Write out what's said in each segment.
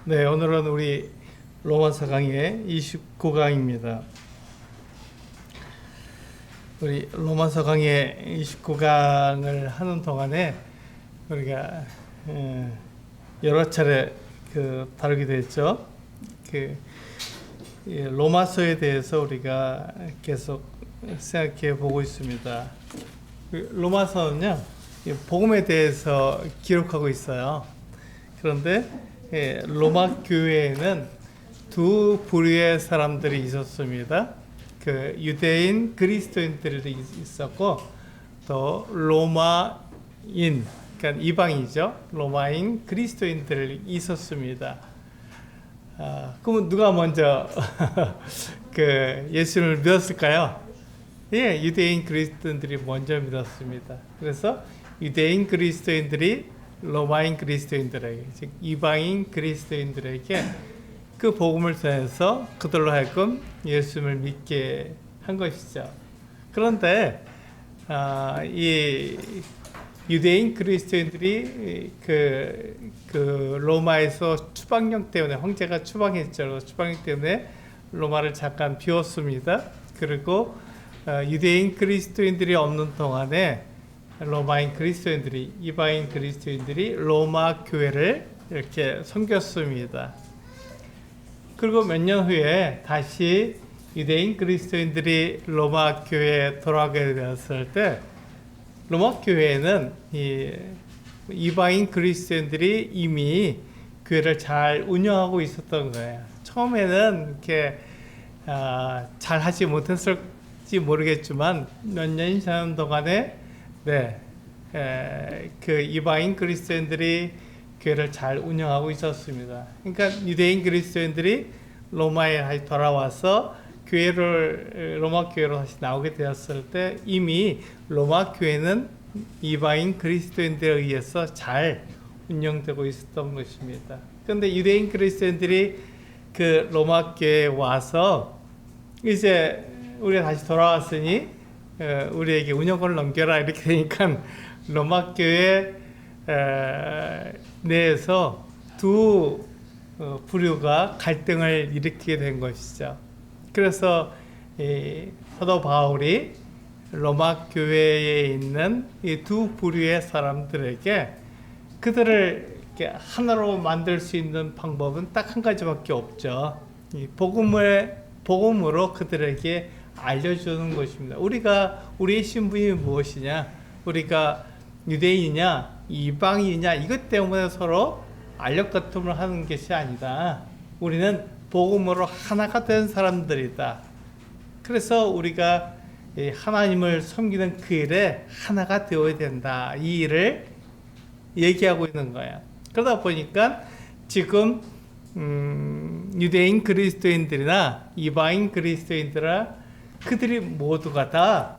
네, 오늘은 우리 로마서 강의 29강입니다. 우리 로마서 강의 29강을 하는 동안에 우리가 여러 차례 다루게 됐죠. 로마서에 대해서 우리가 계속 생각해 보고 있습니다. 로마서는요, 복음에 대해서 기록하고 있어요. 그런데 로마 교회에는 두 부류의 사람들이 있었습니다. 유대인 그리스도인들이 있었고, 또 로마인, 그러니까 이방이죠. 로마인 그리스도인들이 있었습니다. 그러면 누가 먼저 예수를 믿었을까요? 예, 유대인 그리스도인들이 먼저 믿었습니다. 그래서 유대인 그리스도인들이 로마인 그리스도인들에게, 즉 이방인 그리스도인들에게 그 복음을 전해서 그들로 하여금 예수를 믿게 한 것이죠. 그런데 이 유대인 그리스도인들이 로마에서 추방령 때문에, 황제가 추방했죠. 추방령 때문에 로마를 잠깐 비웠습니다. 그리고 유대인 그리스도인들이 없는 동안에 로마인 그리스도인들이, 이방인 그리스도인들이 로마 교회를 이렇게 섬겼습니다. 그리고 몇 년 후에 다시 유대인 그리스도인들이 로마 교회에 돌아가게 되었을 때, 로마 교회에는 이방인 그리스도인들이 이미 교회를 잘 운영하고 있었던 거예요. 처음에는 이렇게 잘 하지 못했을지 모르겠지만 몇 년이 지난 동안에 이방인 그리스도인들이 교회를 잘 운영하고 있었습니다. 그러니까 유대인 그리스도인들이 로마에 다시 돌아와서 로마 교회로 다시 나오게 되었을 때 이미 로마 교회는 이방인 그리스도인들에 의해서 잘 운영되고 있었던 것입니다. 그런데 유대인 그리스도인들이 로마 교회에 와서 이제 우리가 다시 돌아왔으니 우리에게 운영권을 넘겨라 이렇게 되니까 로마 교회 내에서 두 부류가 갈등을 일으키게 된 것이죠. 그래서 사도 바울이 로마 교회에 있는 이 두 부류의 사람들에게 그들을 이렇게 하나로 만들 수 있는 방법은 딱 한 가지밖에 없죠. 이 복음으로 그들에게 알려주는 것입니다. 우리의 신분이 무엇이냐, 우리가 유대인이냐 이방인이냐 이것 때문에 서로 알력다툼을 하는 것이 아니다. 우리는 복음으로 하나가 된 사람들이다. 그래서 우리가 하나님을 섬기는 그 일에 하나가 되어야 된다. 이 일을 얘기하고 있는 거야. 그러다 보니까 지금 유대인 그리스도인들이나 이방인 그리스도인들아 그들이 모두가 다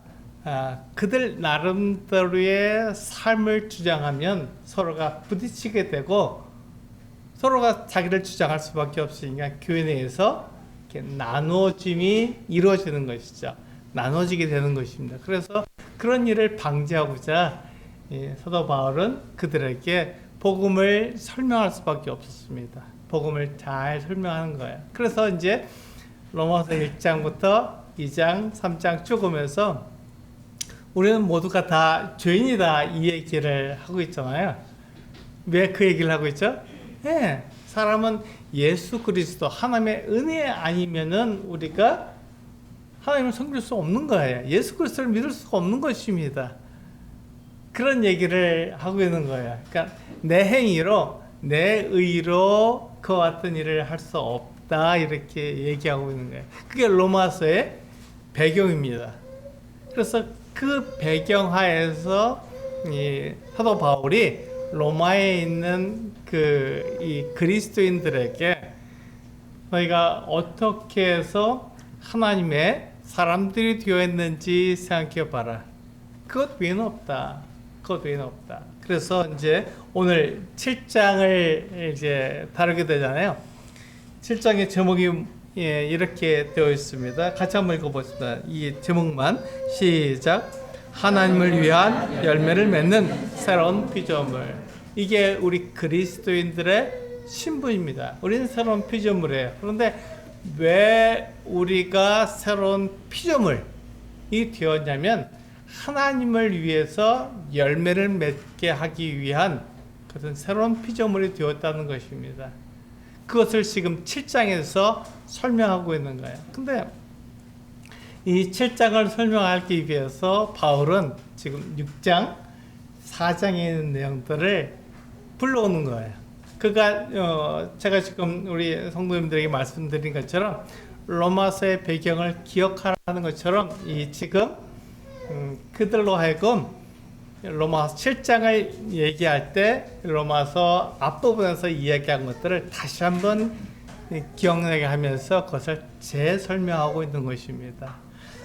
그들 나름대로의 삶을 주장하면 서로가 부딪히게 되고 서로가 자기를 주장할 수밖에 없으니까 교회 내에서 이렇게 나누어짐이 이루어지는 것이죠. 나눠지게 되는 것입니다. 그래서 그런 일을 방지하고자 사도 바울은 그들에게 복음을 설명할 수밖에 없었습니다. 복음을 잘 설명하는 거예요. 그래서 이제 로마서 1장부터 2장, 3장 쭉 오면서 우리는 모두가 다 죄인이다 이 얘기를 하고 있잖아요. 왜 그 얘기를 하고 있죠? 네, 사람은 예수 그리스도 하나님의 은혜 아니면은 우리가 하나님을 섬길 수 없는 거예요. 예수 그리스도를 믿을 수가 없는 것입니다. 그런 얘기를 하고 있는 거예요. 그러니까 내 행위로, 내 의로 그와 같은 일을 할 수 없다 이렇게 얘기하고 있는 거예요. 그게 로마서의 배경입니다. 그래서 그 배경하에서 사도 바울이 로마에 있는 이 그리스도인들에게 너희가 어떻게 해서 하나님의 사람들이 되어 있는지 생각해 봐라. 그것 외에는 없다. 그것 외에는 없다. 그래서 이제 오늘 7장을 이제 다루게 되잖아요. 7장의 제목이 이렇게 되어 있습니다. 같이 한번 읽어보겠습니다. 이 제목만 시작. 하나님을 위한 열매를 맺는 새로운 피조물. 이게 우리 그리스도인들의 신부입니다. 우리는 새로운 피조물이에요. 그런데 왜 우리가 새로운 피조물이 되었냐면 하나님을 위해서 열매를 맺게 하기 위한 그런 새로운 피조물이 되었다는 것입니다. 그것을 지금 7장에서 설명하고 있는 거예요. 근데 이 7장을 설명하기 위해서 바울은 지금 6장, 4장에 있는 내용들을 불러오는 거예요. 그가 제가 지금 우리 성도님들에게 말씀드린 것처럼 로마서의 배경을 기억하라는 것처럼 이 지금 그들로 하여금 로마서 7장을 얘기할 때 로마서 앞부분에서 이야기한 것들을 다시 한번 기억나게 하면서 그것을 재설명하고 있는 것입니다.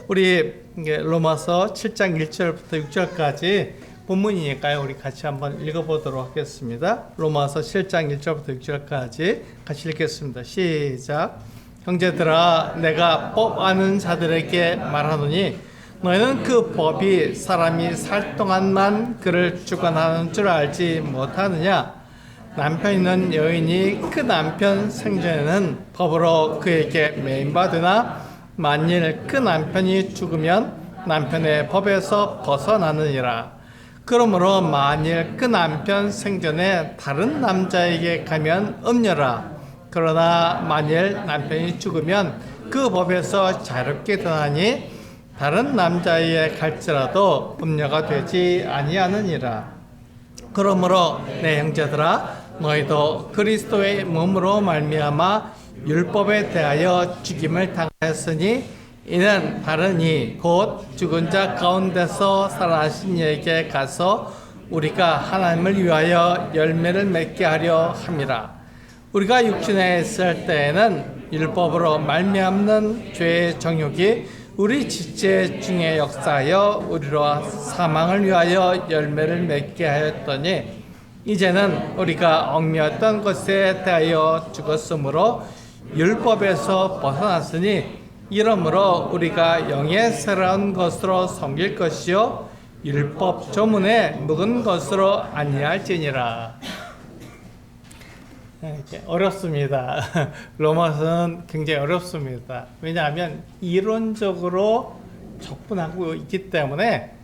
우리 로마서 7장 1절부터 6절까지 본문이니까요. 우리 같이 한번 읽어보도록 하겠습니다. 로마서 7장 1절부터 6절까지 같이 읽겠습니다. 시작. 형제들아, 내가 법 아는 자들에게 말하노니 너희는 그 법이 사람이 살 동안만 그를 주관하는 줄 알지 못하느냐? 남편 있는 여인이 그 남편 생전에는 법으로 그에게 매인받으나 만일 그 남편이 죽으면 남편의 법에서 벗어나느니라. 그러므로 만일 그 남편 생전에 다른 남자에게 가면 음녀라. 그러나 만일 남편이 죽으면 그 법에서 자유롭게 되나니 다른 남자에게 갈지라도 음녀가 되지 아니하느니라. 그러므로 내 형제들아, 너희도 그리스도의 몸으로 말미암아 율법에 대하여 죽임을 당하였으니 이는 다른 이 곧 죽은 자 가운데서 살아나신 이에게 가서 우리가 하나님을 위하여 열매를 맺게 하려 함이라. 우리가 육신에 있을 때에는 율법으로 말미암는 죄의 정욕이 우리 지체 중에 역사하여 우리로 사망을 위하여 열매를 맺게 하였더니 이제는 우리가 얽매였던 것에 대하여 죽었으므로 율법에서 벗어났으니 이러므로 우리가 영의 새로운 것으로 섬길 것이요 율법 조문에 묵은 것으로 아니할지니라. 어렵습니다. 로마서는 굉장히 어렵습니다. 왜냐하면 이론적으로 접근하고 있기 때문에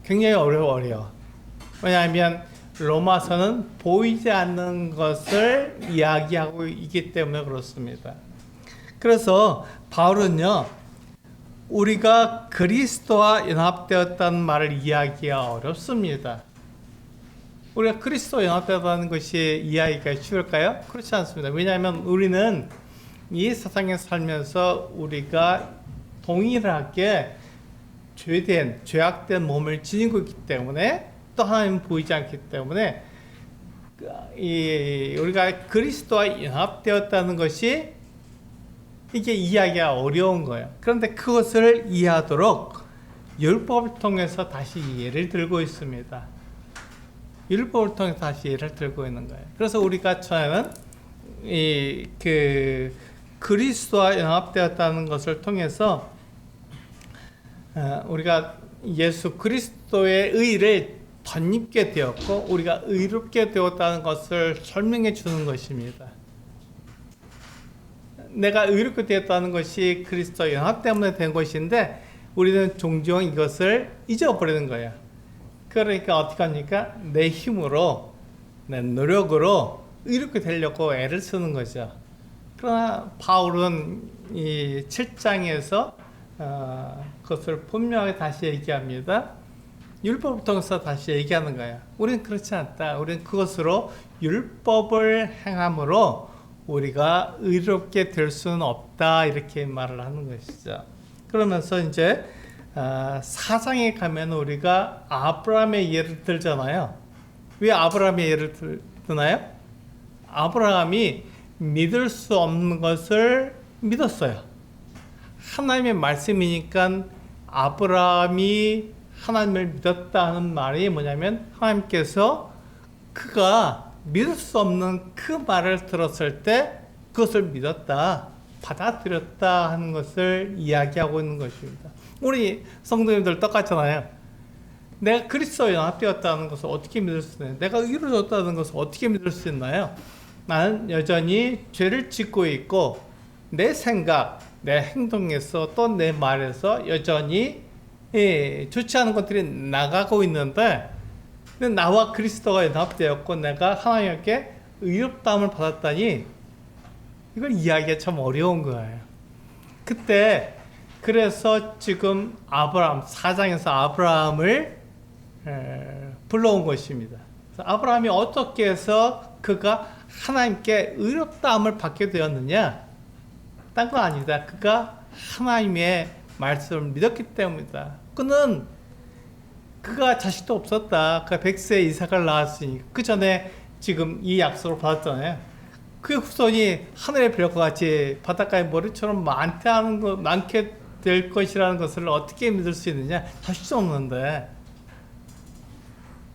굉장히 어려워요. 왜냐하면 로마서는 보이지 않는 것을 이야기하고 있기 때문에 그렇습니다. 그래서 바울은요, 우리가 그리스도와 연합되었다는 말을 이야기하기가 어렵습니다. 우리가 그리스도와 연합되었다는 것이 이야기가 쉬울까요? 그렇지 않습니다. 왜냐하면 우리는 이 세상에 살면서 우리가 동일하게 죄악된 몸을 지니고 있기 때문에 또 하나님은 보이지 않기 때문에 우리가 그리스도와 연합되었다는 것이 이게 이해하기가 어려운 거예요. 그런데 그것을 이해하도록 율법을 통해서 다시 예를 들고 있습니다. 율법을 통해서 다시 예를 들고 있는 거예요. 그래서 우리가 처음에는 그리스도와 연합되었다는 것을 통해서 우리가 예수 그리스도의 의를 덧입게 되었고 우리가 의롭게 되었다는 것을 설명해 주는 것입니다. 내가 의롭게 되었다는 것이 그리스도 연합 때문에 된 것인데 우리는 종종 이것을 잊어버리는 거예요. 그러니까 어떻게 합니까? 내 힘으로, 내 노력으로 의롭게 되려고 애를 쓰는 거죠. 그러나 바울은 이 7장에서 그것을 분명하게 다시 얘기합니다. 율법을 통해서 다시 얘기하는 거예요. 우리는 그렇지 않다. 우리는 그것으로 율법을 행함으로 우리가 의롭게 될 수는 없다, 이렇게 말을 하는 것이죠. 그러면서 이제 4장에 가면 우리가 아브라함의 예를 들잖아요. 왜 아브라함의 예를 드나요? 아브라함이 믿을 수 없는 것을 믿었어요. 하나님의 말씀이니까 아브라함이 하나님을 믿었다 하는 말이 뭐냐면 하나님께서 그가 믿을 수 없는 그 말을 들었을 때 그것을 믿었다, 받아들였다 하는 것을 이야기하고 있는 것입니다. 우리 성도님들 똑같잖아요. 내가 그리스도와 연합되었다는 것을 어떻게 믿을 수 있나요? 내가 이루어졌다는 것을 어떻게 믿을 수 있나요? 나는 여전히 죄를 짓고 있고 내 생각, 내 행동에서 또 내 말에서 여전히 좋지 않은 것들이 나가고 있는데 나와 그리스도가 연합되었고 내가 하나님께 의롭다함을 받았다니 이걸 이해하기가 참 어려운 거예요. 그때 그래서 지금 아브라함 4장에서 아브라함을 불러온 것입니다. 아브라함이 어떻게 해서 그가 하나님께 의롭다함을 받게 되었느냐? 딴 거 아니다. 그가 하나님의 말씀을 믿었기 때문이다. 그가 자식도 없었다. 그가 100세에 이삭을 낳았으니 그 전에 지금 이 약속을 받았잖아요. 그 후손이 하늘의 별과 같이 바닷가의 머리처럼 많게 될 것이라는 것을 어떻게 믿을 수 있느냐? 자식도 없는데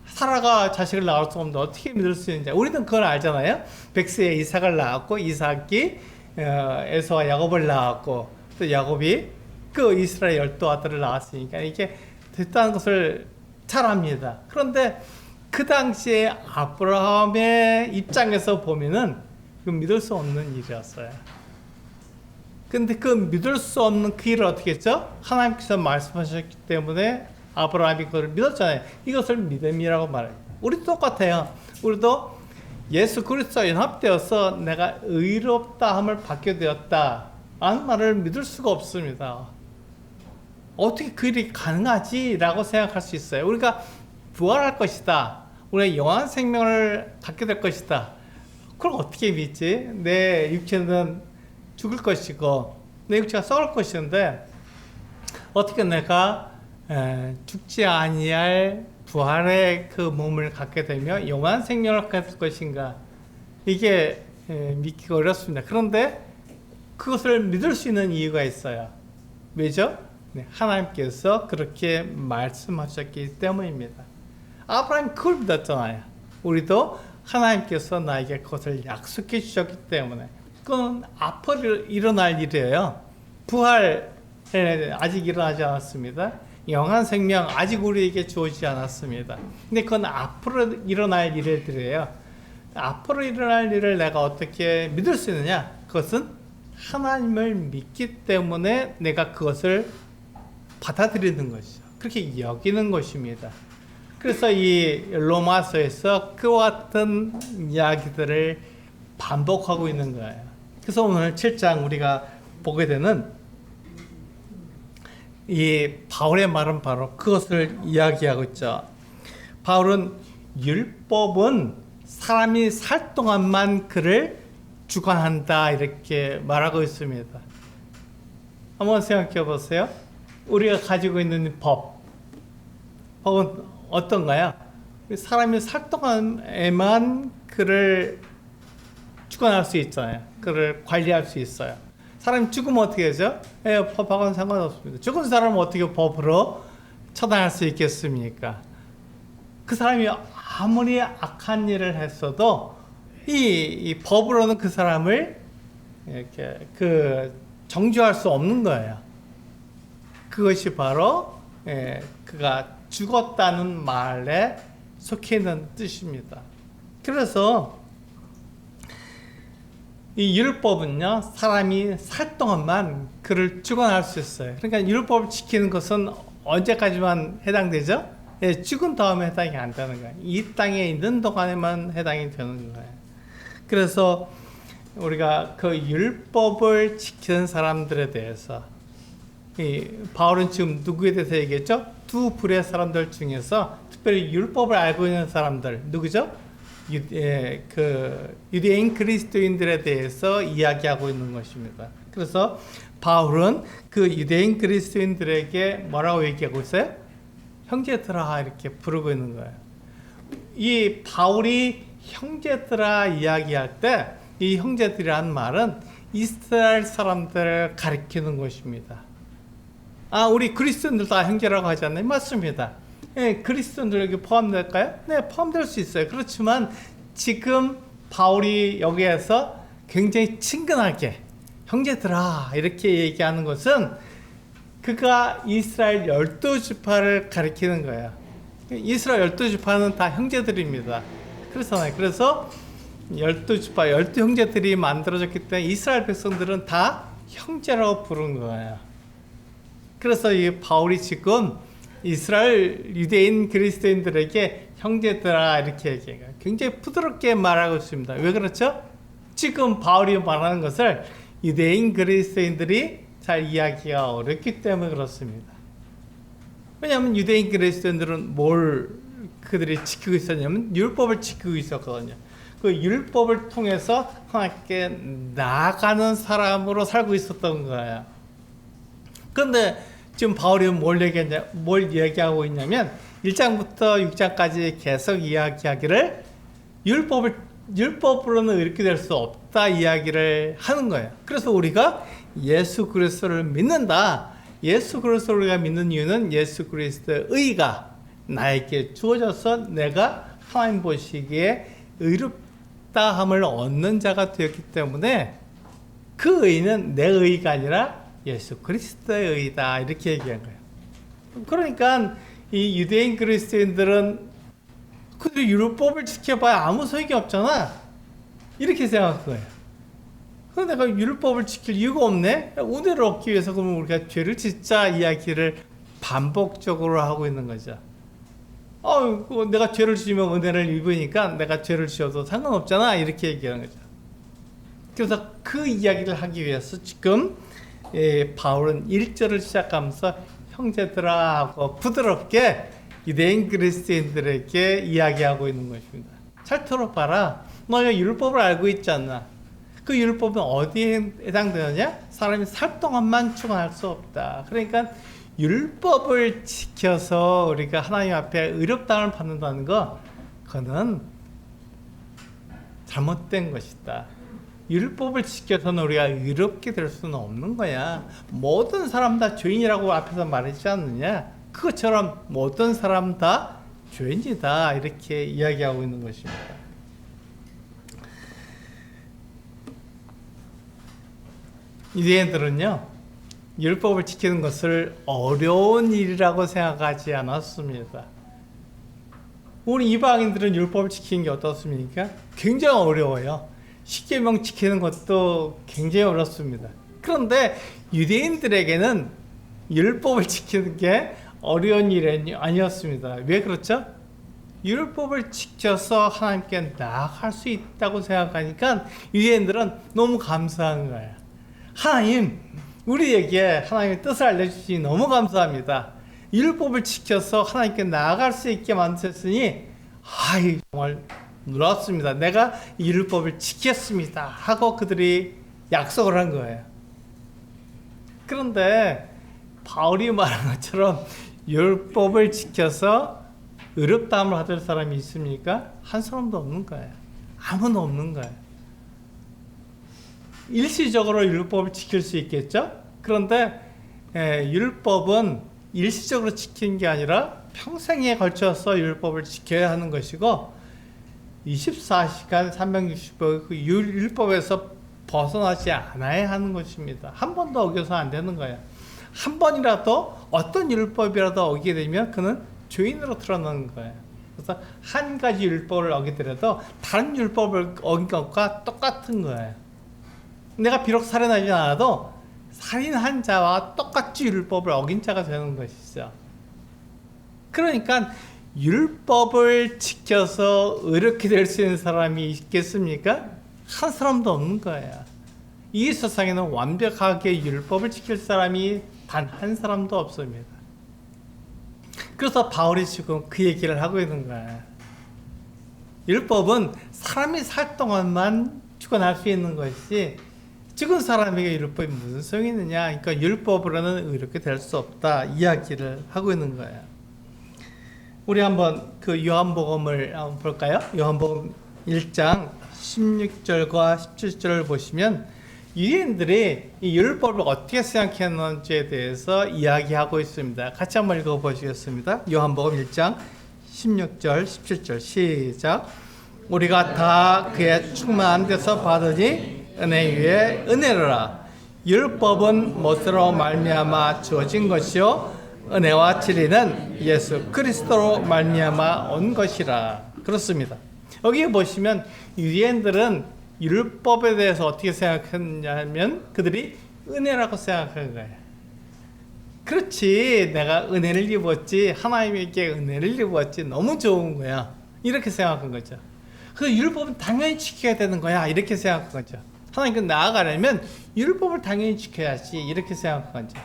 사라가 자식을 낳을 수 없는데 어떻게 믿을 수 있느냐? 우리는 그걸 알잖아요. 100세에 이삭을 낳았고 이삭이 에서와 야곱을 낳았고 또 야곱이 그 이스라엘 12아들을 낳았으니까 이게 됐다는 것을 잘 압니다. 그런데 그 당시에 아브라함의 입장에서 보면은 그 믿을 수 없는 일이었어요. 근데 그 믿을 수 없는 그 일을 어떻게 했죠? 하나님께서 말씀하셨기 때문에 아브라함이 그걸 믿었잖아요. 이것을 믿음이라고 말해요. 우리도 똑같아요. 우리도 예수 그리스도와 연합되어서 내가 의롭다함을 받게 되었다 라는 말을 믿을 수가 없습니다. 어떻게 그 일이 가능하지? 라고 생각할 수 있어요. 우리가 부활할 것이다. 우리가 영원한 생명을 갖게 될 것이다. 그걸 어떻게 믿지? 내 육체는 죽을 것이고 내 육체가 썩을 것인데 어떻게 내가 죽지 아니할 부활의 그 몸을 갖게 되며 영원한 생명을 갖게 될 것인가? 이게 믿기가 어렵습니다. 그런데 그것을 믿을 수 있는 이유가 있어요. 왜죠? 하나님께서 그렇게 말씀하셨기 때문입니다. 아브라함이 그걸 믿었잖아요. 우리도 하나님께서 나에게 그것을 약속해 주셨기 때문에 그건 앞으로 일어날 일이에요. 부활 아직 일어나지 않았습니다. 영원한 생명 아직 우리에게 주어지지 않았습니다. 근데 그건 앞으로 일어날 일들이에요. 앞으로 일어날 일을 내가 어떻게 믿을 수 있느냐? 그것은 하나님을 믿기 때문에 내가 그것을 받아들이는 것이죠. 그렇게 여기는 것입니다. 그래서 이 로마서에서 그와 같은 이야기들을 반복하고 있는 거예요. 그래서 오늘 7장 우리가 보게 되는 이 바울의 말은 바로 그것을 이야기하고 있죠. 바울은 율법은 사람이 살 동안만 그를 주관한다 이렇게 말하고 있습니다. 한번 생각해 보세요. 우리가 가지고 있는 법은 어떤가요? 사람이 살 동안에만 그를 주관할 수 있잖아요. 그를 관리할 수 있어요. 사람이 죽으면 어떻게 하죠? 법하고는 상관없습니다. 죽은 사람은 어떻게 법으로 처단할 수 있겠습니까? 그 사람이 아무리 악한 일을 했어도 이 법으로는 그 사람을 이렇게 정죄할 수 없는 거예요. 그것이 바로 그가 죽었다는 말에 속해 있는 뜻입니다. 그래서 이 율법은요, 사람이 살 동안만 그를 주관할 수 있어요. 그러니까 율법을 지키는 것은 언제까지만 해당되죠? 죽은 다음에 해당이 안 되는 거예요. 이 땅에 있는 동안에만 해당이 되는 거예요. 그래서 우리가 그 율법을 지키는 사람들에 대해서 바울은 지금 누구에 대해서 얘기했죠? 두 부류의 사람들 중에서 특별히 율법을 알고 있는 사람들 누구죠? 유대인 그리스도인들에 대해서 이야기하고 있는 것입니다. 그래서 바울은 그 유대인 그리스도인들에게 뭐라고 얘기하고 있어요? 형제들아 이렇게 부르고 있는 거예요. 이 바울이 형제들아 이야기할 때 이 형제들이라는 말은 이스라엘 사람들을 가리키는 것입니다. 우리 그리스도인들 다 형제라고 하지 않나요? 맞습니다. 그리스도인들 여기 포함될까요? 네, 포함될 수 있어요. 그렇지만 지금 바울이 여기에서 굉장히 친근하게 형제들아 이렇게 얘기하는 것은 그가 이스라엘 12지파를 가리키는 거예요. 이스라엘 12지파는 다 형제들입니다. 그래서 열두 지파, 열두 형제들이 만들어졌기 때문에 이스라엘 백성들은 다 형제라고 부른 거예요. 그래서 이 바울이 지금 이스라엘 유대인 그리스도인들에게 형제들아 이렇게 얘기해요. 굉장히 부드럽게 말하고 있습니다. 왜 그렇죠? 지금 바울이 말하는 것을 유대인 그리스도인들이 잘 이해하기가 어렵기 때문에 그렇습니다. 왜냐하면 유대인 그리스도인들은 뭘 그들이 지키고 있었냐면 율법을 지키고 있었거든요. 그 율법을 통해서 하나님께 나아가는 사람으로 살고 있었던 거예요. 그런데 지금 바울이 뭘 얘기하고 있냐면 1장부터 6장까지 계속 이야기하기를 율법으로는 이렇게 될 수 없다 이야기를 하는 거예요. 그래서 우리가 예수 그리스도를 믿는다. 예수 그리스도를 우리가 믿는 이유는 예수 그리스도의 의가 나에게 주어져서 내가 하나님 보시기에 의롭다함을 얻는 자가 되었기 때문에 그 의는 내 의가 아니라 예수 그리스도의 의다 이렇게 얘기한 거예요. 그러니까 이 유대인 그리스도인들은 그들이 율법을 지켜봐야 아무 소용이 없잖아 이렇게 생각한 거예요. 그런데 내가 율법을 지킬 이유가 없네? 은혜를 얻기 위해서 그러면 우리가 죄를 짓자 이야기를 반복적으로 하고 있는 거죠. 내가 죄를 지으면 은혜를 입으니까 내가 죄를 지어도 상관없잖아 이렇게 얘기하는 거죠. 그래서 그 이야기를 하기 위해서 지금 바울은 1절을 시작하면서 형제들아 하고 부드럽게 유대인 그리스도인들에게 이야기하고 있는 것입니다. 잘 들어봐라. 너희가 율법을 알고 있잖아. 그 율법은 어디에 해당되느냐? 사람이 살 동안만 축원할 수 없다. 그러니까 율법을 지켜서 우리가 하나님 앞에 의롭다함을 받는다는 거 그거는 잘못된 것이다. 율법을 지켜서는 우리가 의롭게 될 수는 없는 거야. 모든 사람 다 죄인이라고 앞에서 말했지 않느냐? 그것처럼 모든 사람 다 죄인이다. 이렇게 이야기하고 있는 것입니다. 유대인들은요, 율법을 지키는 것을 어려운 일이라고 생각하지 않았습니다. 우리 이방인들은 율법을 지키는 게 어떻습니까? 굉장히 어려워요. 십계명 지키는 것도 굉장히 어렵습니다. 그런데 유대인들에게는 율법을 지키는 게 어려운 일이 아니었습니다. 왜 그렇죠? 율법을 지켜서 하나님께 나아갈 수 있다고 생각하니까 유대인들은 너무 감사한 거예요. 하나님, 우리에게 하나님의 뜻을 알려주시니 너무 감사합니다. 율법을 지켜서 하나님께 나아갈 수 있게 만드셨으니 정말 놀랐습니다. 내가 이 율법을 지켰습니다 하고 그들이 약속을 한 거예요. 그런데 바울이 말한 것처럼 율법을 지켜서 의롭다함을 받을 사람이 있습니까? 한 사람도 없는 거예요. 아무도 없는 거예요. 일시적으로 율법을 지킬 수 있겠죠? 그런데 율법은 일시적으로 지키는 게 아니라 평생에 걸쳐서 율법을 지켜야 하는 것이고 24시간 365일 그 율법에서 벗어나지 않아야 하는 것입니다. 한 번도 어겨서 안 되는 거예요. 한 번이라도 어떤 율법이라도 어기게 되면 그는 죄인으로 드러나는 거예요. 그래서 한 가지 율법을 어기더라도 다른 율법을 어긴 것과 똑같은 거예요. 내가 비록 살인하지 않아도 살인한 자와 똑같이 율법을 어긴 자가 되는 것이죠. 그러니까 율법을 지켜서 의롭게 될 수 있는 사람이 있겠습니까? 한 사람도 없는 거예요. 이 세상에는 완벽하게 율법을 지킬 사람이 단 한 사람도 없습니다. 그래서 바울이 지금 그 얘기를 하고 있는 거예요. 율법은 사람이 살 동안만 주관할 수 있는 것이 죽은 사람에게 율법이 무슨 소용이 있느냐? 그러니까 율법으로는 의롭게 될 수 없다 이야기를 하고 있는 거예요. 우리 한번 그 요한복음을 한번 볼까요? 요한복음 1장 16절과 17절을 보시면 유대인들이 이 율법을 어떻게 생각했는지에 대해서 이야기하고 있습니다. 같이 한번 읽어보시겠습니다. 요한복음 1장 16절 17절 시작. 우리가 다 그의 충만한 데서 받으니 은혜 위에 은혜로라. 율법은 못으로 말미암아 주어진 것이요 은혜와 진리는 예수 그리스도로 말미암아 온 것이라. 그렇습니다. 여기에 보시면 유대인들은 율법에 대해서 어떻게 생각했냐면 그들이 은혜라고 생각한 거예요. 그렇지, 내가 은혜를 입었지, 하나님에게 은혜를 입었지, 너무 좋은 거야, 이렇게 생각한 거죠. 그 율법은 당연히 지켜야 되는 거야, 이렇게 생각한 거죠. 하나님께 나아가려면 율법을 당연히 지켜야지, 이렇게 생각한 거죠.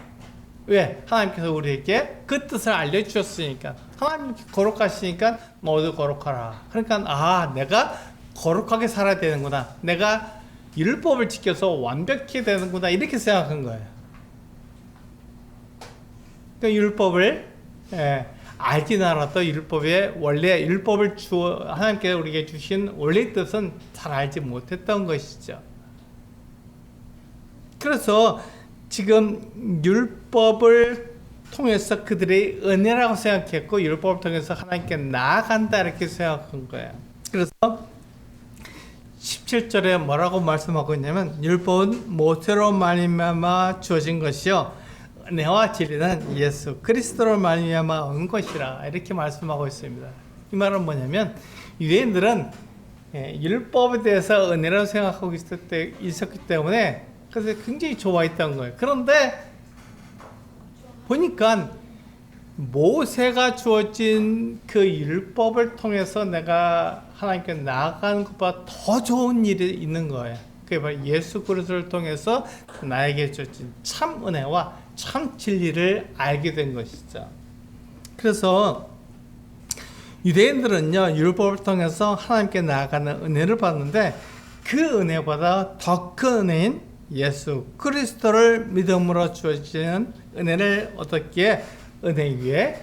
왜? 하나님께서 우리에게 그 뜻을 알려주셨으니까. 하나님께 거룩하시니까 너도 거룩하라. 그러니까 내가 거룩하게 살아야 되는구나, 내가 율법을 지켜서 완벽해야 되는구나, 이렇게 생각한 거예요. 그 율법을 알긴 알아도 율법의 원래 율법을 하나님께서 우리에게 주신 원래 뜻은 잘 알지 못했던 것이죠. 그래서 지금 율법을 통해서 그들의 은혜라고 생각했고 율법을 통해서 하나님께 나아간다 이렇게 생각한 거예요. 그래서 17절에 뭐라고 말씀하고 있냐면 율법은 모세로 말미암아 주어진 것이요 은혜와 진리는 예수 그리스도로 말미암아 온 것이라, 이렇게 말씀하고 있습니다. 이 말은 뭐냐면 유대인들은 율법에 대해서 은혜라고 생각하고 있었기 때문에 그래서 굉장히 좋아했던 거예요. 그런데 보니까 모세가 주어진 그 율법을 통해서 내가 하나님께 나아가는 것보다 더 좋은 일이 있는 거예요. 그게 바로 예수 그리스도를 통해서 나에게 주어진 참 은혜와 참 진리를 알게 된 것이죠. 그래서 유대인들은요 율법을 통해서 하나님께 나아가는 은혜를 받는데 그 은혜보다 더 큰 은혜인 예수 그리스도를 믿음으로 주어지는 은혜를 어떻게 은혜 위에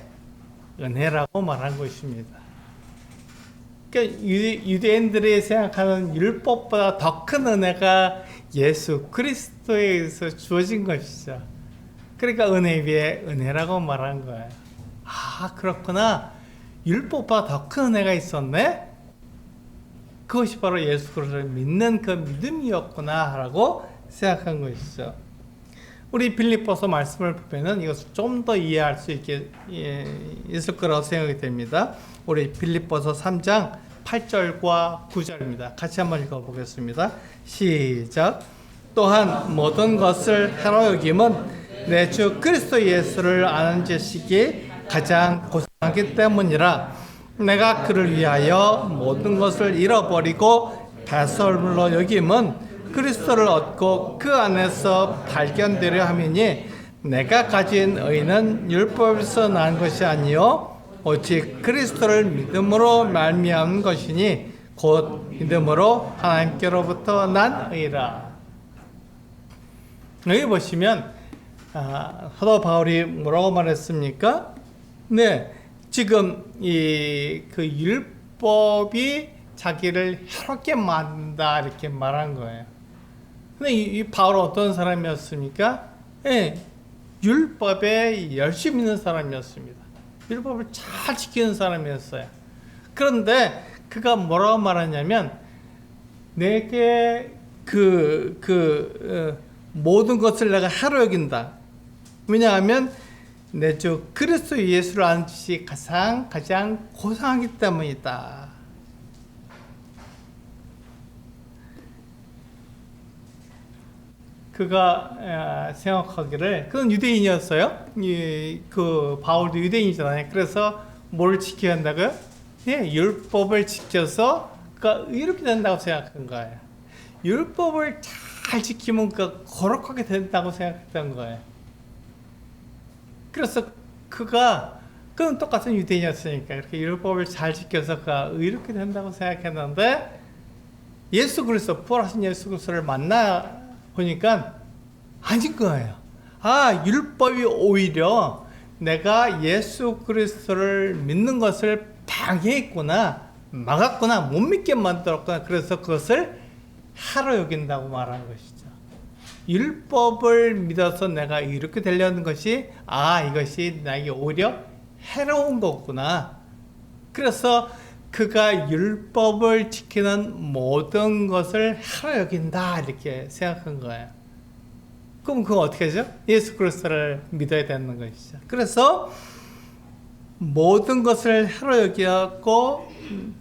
은혜라고 말한 것입니다. 그러니까 유대인들이 생각하는 율법보다 더 큰 은혜가 예수 그리스도에 의해서 주어진 것이죠. 그러니까 은혜 위에 은혜라고 말한 거예요. 아, 그렇구나. 율법보다 더 큰 은혜가 있었네? 그것이 바로 예수 그리스도를 믿는 그 믿음이었구나 라고 생각한 것이죠. 우리 빌립보서 말씀을 보면 이것을 좀 더 이해할 수 있을 거라고 생각이 됩니다. 우리 빌립보서 3장 8절과 9절입니다. 같이 한번 읽어보겠습니다. 시작. 또한 모든 것을 해로 여김은 내 주 그리스도 예수를 아는 지식이 가장 고상하기 때문이라. 내가 그를 위하여 모든 것을 잃어버리고 배설물로 여김은 그리스도를 얻고 그 안에서 발견되려 함이니 내가 가진 의는 율법에서 난 것이 아니요 오직 그리스도를 믿음으로 말미암은 것이니 곧 믿음으로 하나님께로부터 난 의라. 여기 보시면 사도 바울이 뭐라고 말했습니까? 네, 지금 그 율법이 자기를 해롭게 만든다 이렇게 말한 거예요. 근데 이 바울은 어떤 사람이었습니까? 네, 율법에 열심히 있는 사람이었습니다. 율법을 잘 지키는 사람이었어요. 그런데 그가 뭐라고 말하냐면 내게 모든 것을 내가 해로 여긴다. 왜냐하면 내 주 그리스도 예수를 아는 지식이 가장 고상하기 때문이다. 그가 생각하기를, 그건 유대인이었어요. 그 바울도 유대인이잖아요. 그래서 뭘 지켜야 한다고요? 예, 율법을 지켜서 그가 의롭게 된다고 생각한 거예요. 율법을 잘 지키면 그 거룩하게 된다고 생각했던 거예요. 그래서 그건 똑같은 유대인이었으니까 그렇게 율법을 잘 지켜서 그가 의롭게 된다고 생각했는데 예수 그리스도, 부활하신 예수 그리스도를 만나 보니까 아닌 거예요. 율법이 오히려 내가 예수 그리스도를 믿는 것을 방해했구나, 막았구나, 못 믿게 만들었구나. 그래서 그것을 해로 여긴다고 말한 것이죠. 율법을 믿어서 내가 이렇게 되려는 것이 이것이 나에게 오히려 해로운 거구나. 그래서 그가 율법을 지키는 모든 것을 해로 여긴다 이렇게 생각한 거예요. 그럼 그거 어떻게 하죠? 예수 그리스도를 믿어야 되는 것이죠. 그래서 모든 것을 해로 여기었고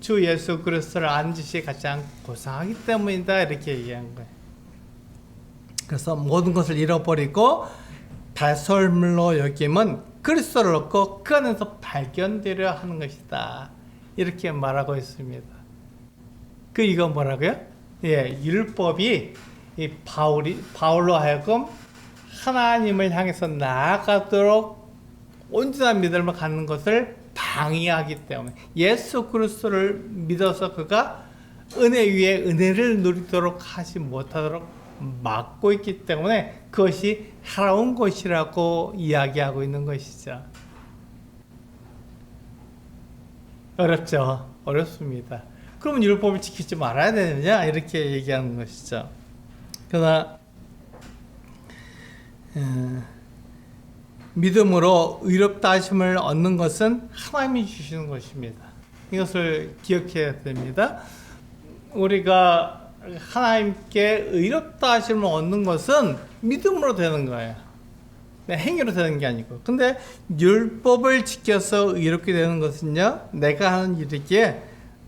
주 예수 그리스도를 아는 지식이 가장 고상하기 때문이다 이렇게 얘기한 거예요. 그래서 모든 것을 잃어버리고 배설물로 여김은 그리스도를 얻고 그 안에서 발견되려 하는 것이다 이렇게 말하고 있습니다. 그 이거 뭐라고요? 예, 율법이 이 바울로 하여금 하나님을 향해서 나아가도록 온전한 믿음을 갖는 것을 방해하기 때문에 예수 그리스도를 믿어서 그가 은혜 위에 은혜를 누리도록 하지 못하도록 막고 있기 때문에 그것이 해로운 것이라고 이야기하고 있는 것이죠. 어렵죠? 어렵습니다. 그러면 율법을 지키지 말아야 되느냐? 이렇게 얘기하는 것이죠. 그러나 믿음으로 의롭다 하심을 얻는 것은 하나님이 주시는 것입니다. 이것을 기억해야 됩니다. 우리가 하나님께 의롭다 하심을 얻는 것은 믿음으로 되는 거예요. 행위로 되는 게 아니고. 근데 율법을 지켜서 의롭게 되는 것은요, 내가 하는 일이기에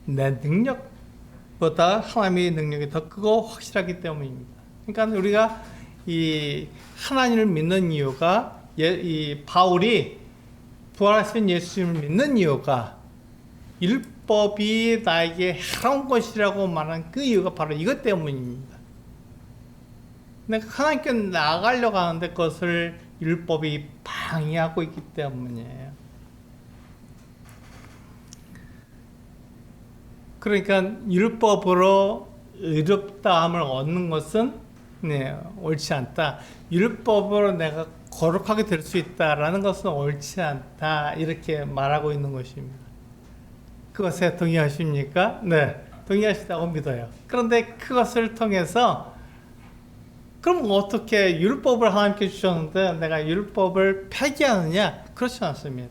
내 능력보다 하나님의 능력이 더 크고 확실하기 때문입니다. 그러니까 우리가 이 하나님을 믿는 이유가 이 바울이 부활하신 예수님을 믿는 이유가 율법이 나에게 해로운 것이라고 말한 그 이유가 바로 이것 때문입니다. 내가 하나님께 나아가려고 하는데 그것을 율법이 방해하고 있기 때문이에요. 그러니까 율법으로 의롭다함을 얻는 것은 옳지 않다. 율법으로 내가 거룩하게 될 수 있다라는 것은 옳지 않다. 이렇게 말하고 있는 것입니다. 그것에 동의하십니까? 네, 동의하시다고 믿어요. 그런데 그것을 통해서 그럼 어떻게 율법을 하나님께 주셨는데 내가 율법을 폐기하느냐? 그렇지 않습니다.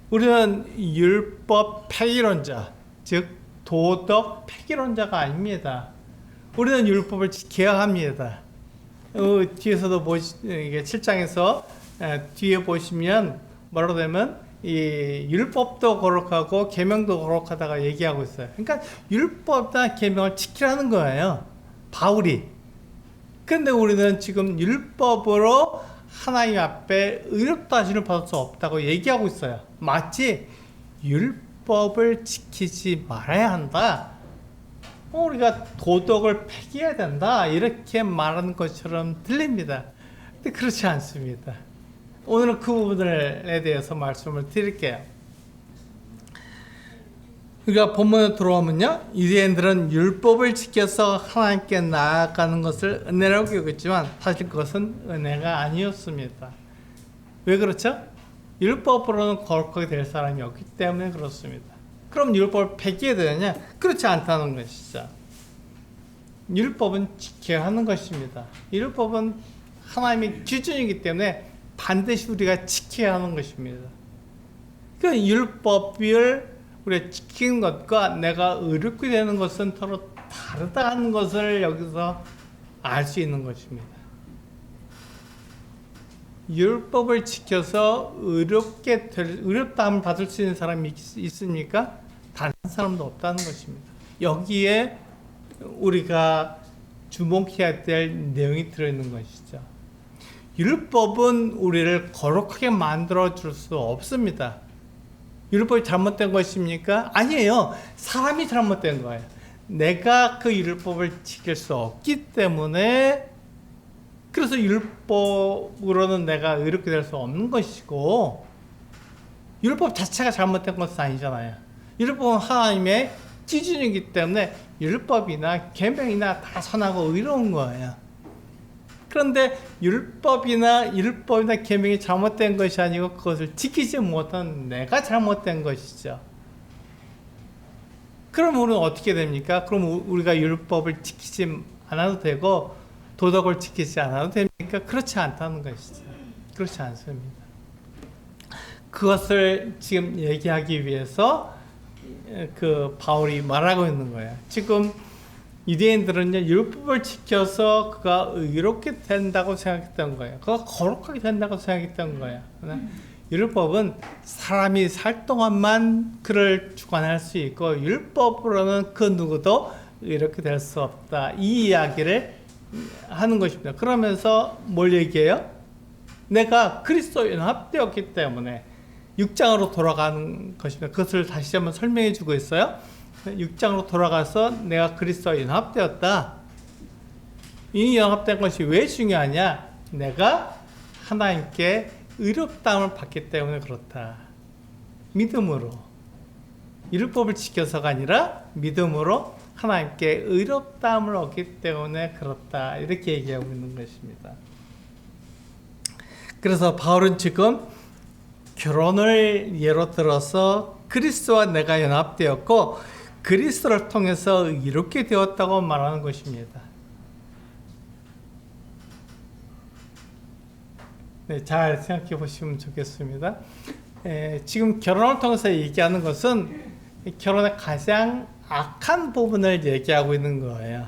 우리는 율법 폐기론자, 즉 도덕 폐기론자가 아닙니다. 우리는 율법을 지켜야 합니다. 뒤에서도 이게 7장에서 뒤에 보시면 뭐라고 되면 이 율법도 거룩하고 계명도 거룩하다가 얘기하고 있어요. 그러니까 율법과 계명을 지키라는 거예요. 바울이. 그런데 우리는 지금 율법으로 하나님 앞에 의롭다 하심을 받을 수 없다고 얘기하고 있어요. 마치 율법을 지키지 말아야 한다. 우리가 도덕을 폐기해야 된다. 이렇게 말하는 것처럼 들립니다. 근데 그렇지 않습니다. 오늘은 그 부분에 대해서 말씀을 드릴게요. 우리가 본문에 들어오면요, 유대인들은 율법을 지켜서 하나님께 나아가는 것을 은혜라고 여겼지만 사실 그것은 은혜가 아니었습니다. 왜 그렇죠? 율법으로는 거룩하게 될 사람이 없기 때문에 그렇습니다. 그럼 율법을 폐기해야 되느냐? 그렇지 않다는 것이죠. 율법은 지켜야 하는 것입니다. 율법은 하나님의 기준이기 때문에 반드시 우리가 지켜야 하는 것입니다. 그 율법을 우리가 지키는 것과 내가 의롭게 되는 것은 서로 다르다는 것을 여기서 알 수 있는 것입니다. 율법을 지켜서 의롭다함을 받을 수 있는 사람이 있습니까? 다른 사람도 없다는 것입니다. 여기에 우리가 주목해야 될 내용이 들어있는 것이죠. 율법은 우리를 거룩하게 만들어 줄 수 없습니다. 율법이 잘못된 것입니까? 아니에요. 사람이 잘못된 거예요. 내가 그 율법을 지킬 수 없기 때문에, 그래서 율법으로는 내가 의롭게 될 수 없는 것이고, 율법 자체가 잘못된 것은 아니잖아요. 율법은 하나님의 기준이기 때문에 율법이나 계명이나 다 선하고 의로운 거예요. 그런데 율법이나 계명이 잘못된 것이 아니고 그것을 지키지 못한 내가 잘못된 것이죠. 그럼 우리는 어떻게 됩니까? 그럼 우리가 율법을 지키지 않아도 되고 도덕을 지키지 않아도 됩니까? 그렇지 않다는 것이죠. 그렇지 않습니다. 그것을 지금 얘기하기 위해서 그 바울이 말하고 있는 거예요. 지금 유대인들은요, 율법을 지켜서 그가 의롭게 된다고 생각했던 거예요. 그가 거룩하게 된다고 생각했던 거예요. 율법은 사람이 살 동안만 그를 주관할 수 있고 율법으로는 그 누구도 이렇게 될 수 없다. 이 이야기를 하는 것입니다. 그러면서 뭘 얘기해요? 내가 그리스도에 연합되었기 때문에 6장으로 돌아가는 것입니다. 그것을 다시 한번 설명해 주고 있어요. 6장으로 돌아가서 내가 그리스도에 연합되었다. 이 연합된 것이 왜 중요하냐? 내가 하나님께 의롭다함을 받기 때문에 그렇다. 믿음으로. 율법을 지켜서가 아니라 믿음으로 하나님께 의롭다함을 얻기 때문에 그렇다. 이렇게 얘기하고 있는 것입니다. 그래서 바울은 지금 결혼을 예로 들어서 그리스도와 내가 연합되었고 그리스도를 통해서 이렇게 되었다고 말하는 것입니다. 네, 잘 생각해 보시면 좋겠습니다. 지금 결혼을 통해서 얘기하는 것은 결혼의 가장 악한 부분을 얘기하고 있는 거예요.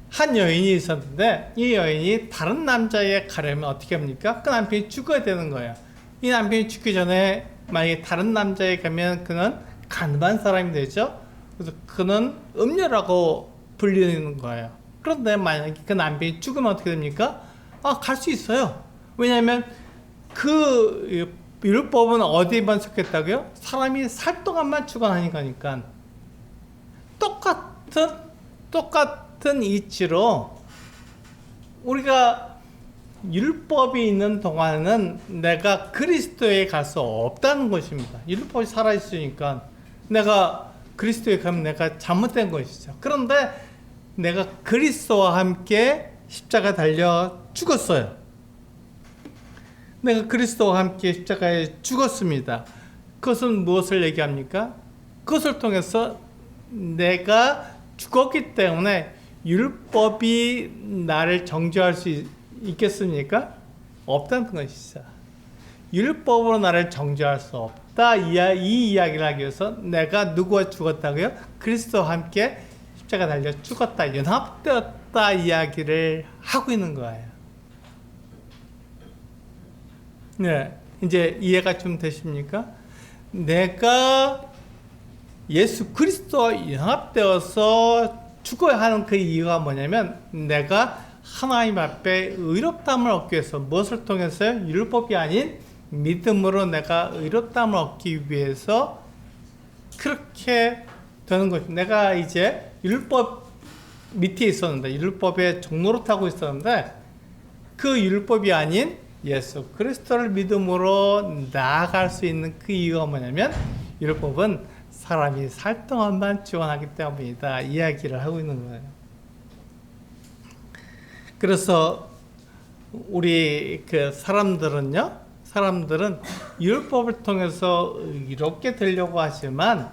한 여인이 있었는데 이 여인이 다른 남자에 가려면 어떻게 합니까? 그 남편이 죽어야 되는 거예요. 이 남편이 죽기 전에 만약에 다른 남자에 가면 그는 가늠한 사람이 되죠. 그래서 그는 음녀라고 불리는 거예요. 그런데 만약에 그 남편이 죽으면 어떻게 됩니까? 갈 수 있어요. 왜냐하면 그 율법은 어디에만 속했다고요? 사람이 살 동안만 주관하니까. 똑같은 이치로 우리가 율법이 있는 동안은 내가 그리스도에 갈 수 없다는 것입니다. 율법이 살아있으니까 내가 그리스도에 가면 내가 잘못된 것이죠. 그런데 내가 그리스도와 함께 십자가 달려 죽었어요. 내가 그리스도와 함께 십자가에 죽었습니다. 그것은 무엇을 얘기합니까? 그것을 통해서 내가 죽었기 때문에 율법이 나를 정죄할 수 있겠습니까? 없다는 것이죠. 율법으로 나를 정죄할 수 없다. 이 이야기를 하기 위해서 내가 누구와 죽었다고요? 그리스도와 함께 십자가 달려 죽었다. 연합되었다. 이야기를 하고 있는 거예요. 네, 이제 이해가 좀 되십니까? 내가 예수 그리스도와 연합되어서 죽어야 하는 그 이유가 뭐냐면 내가 하나님 앞에 의롭다함을 얻기 위해서 무엇을 통해서요? 율법이 아닌 믿음으로 내가 의롭다함을 얻기 위해서 그렇게 되는 것입니다. 내가 이제 율법 밑에 있었는데 율법의 종로를 타고 있었는데 그 율법이 아닌 예수 그리스도를 믿음으로 나아갈 수 있는 그 이유가 뭐냐면 율법은 사람이 살 동안만 지원하기 때문이다. 이야기를 하고 있는 거예요. 그래서 우리 사람들은 율법을 통해서 이렇게 되려고 하지만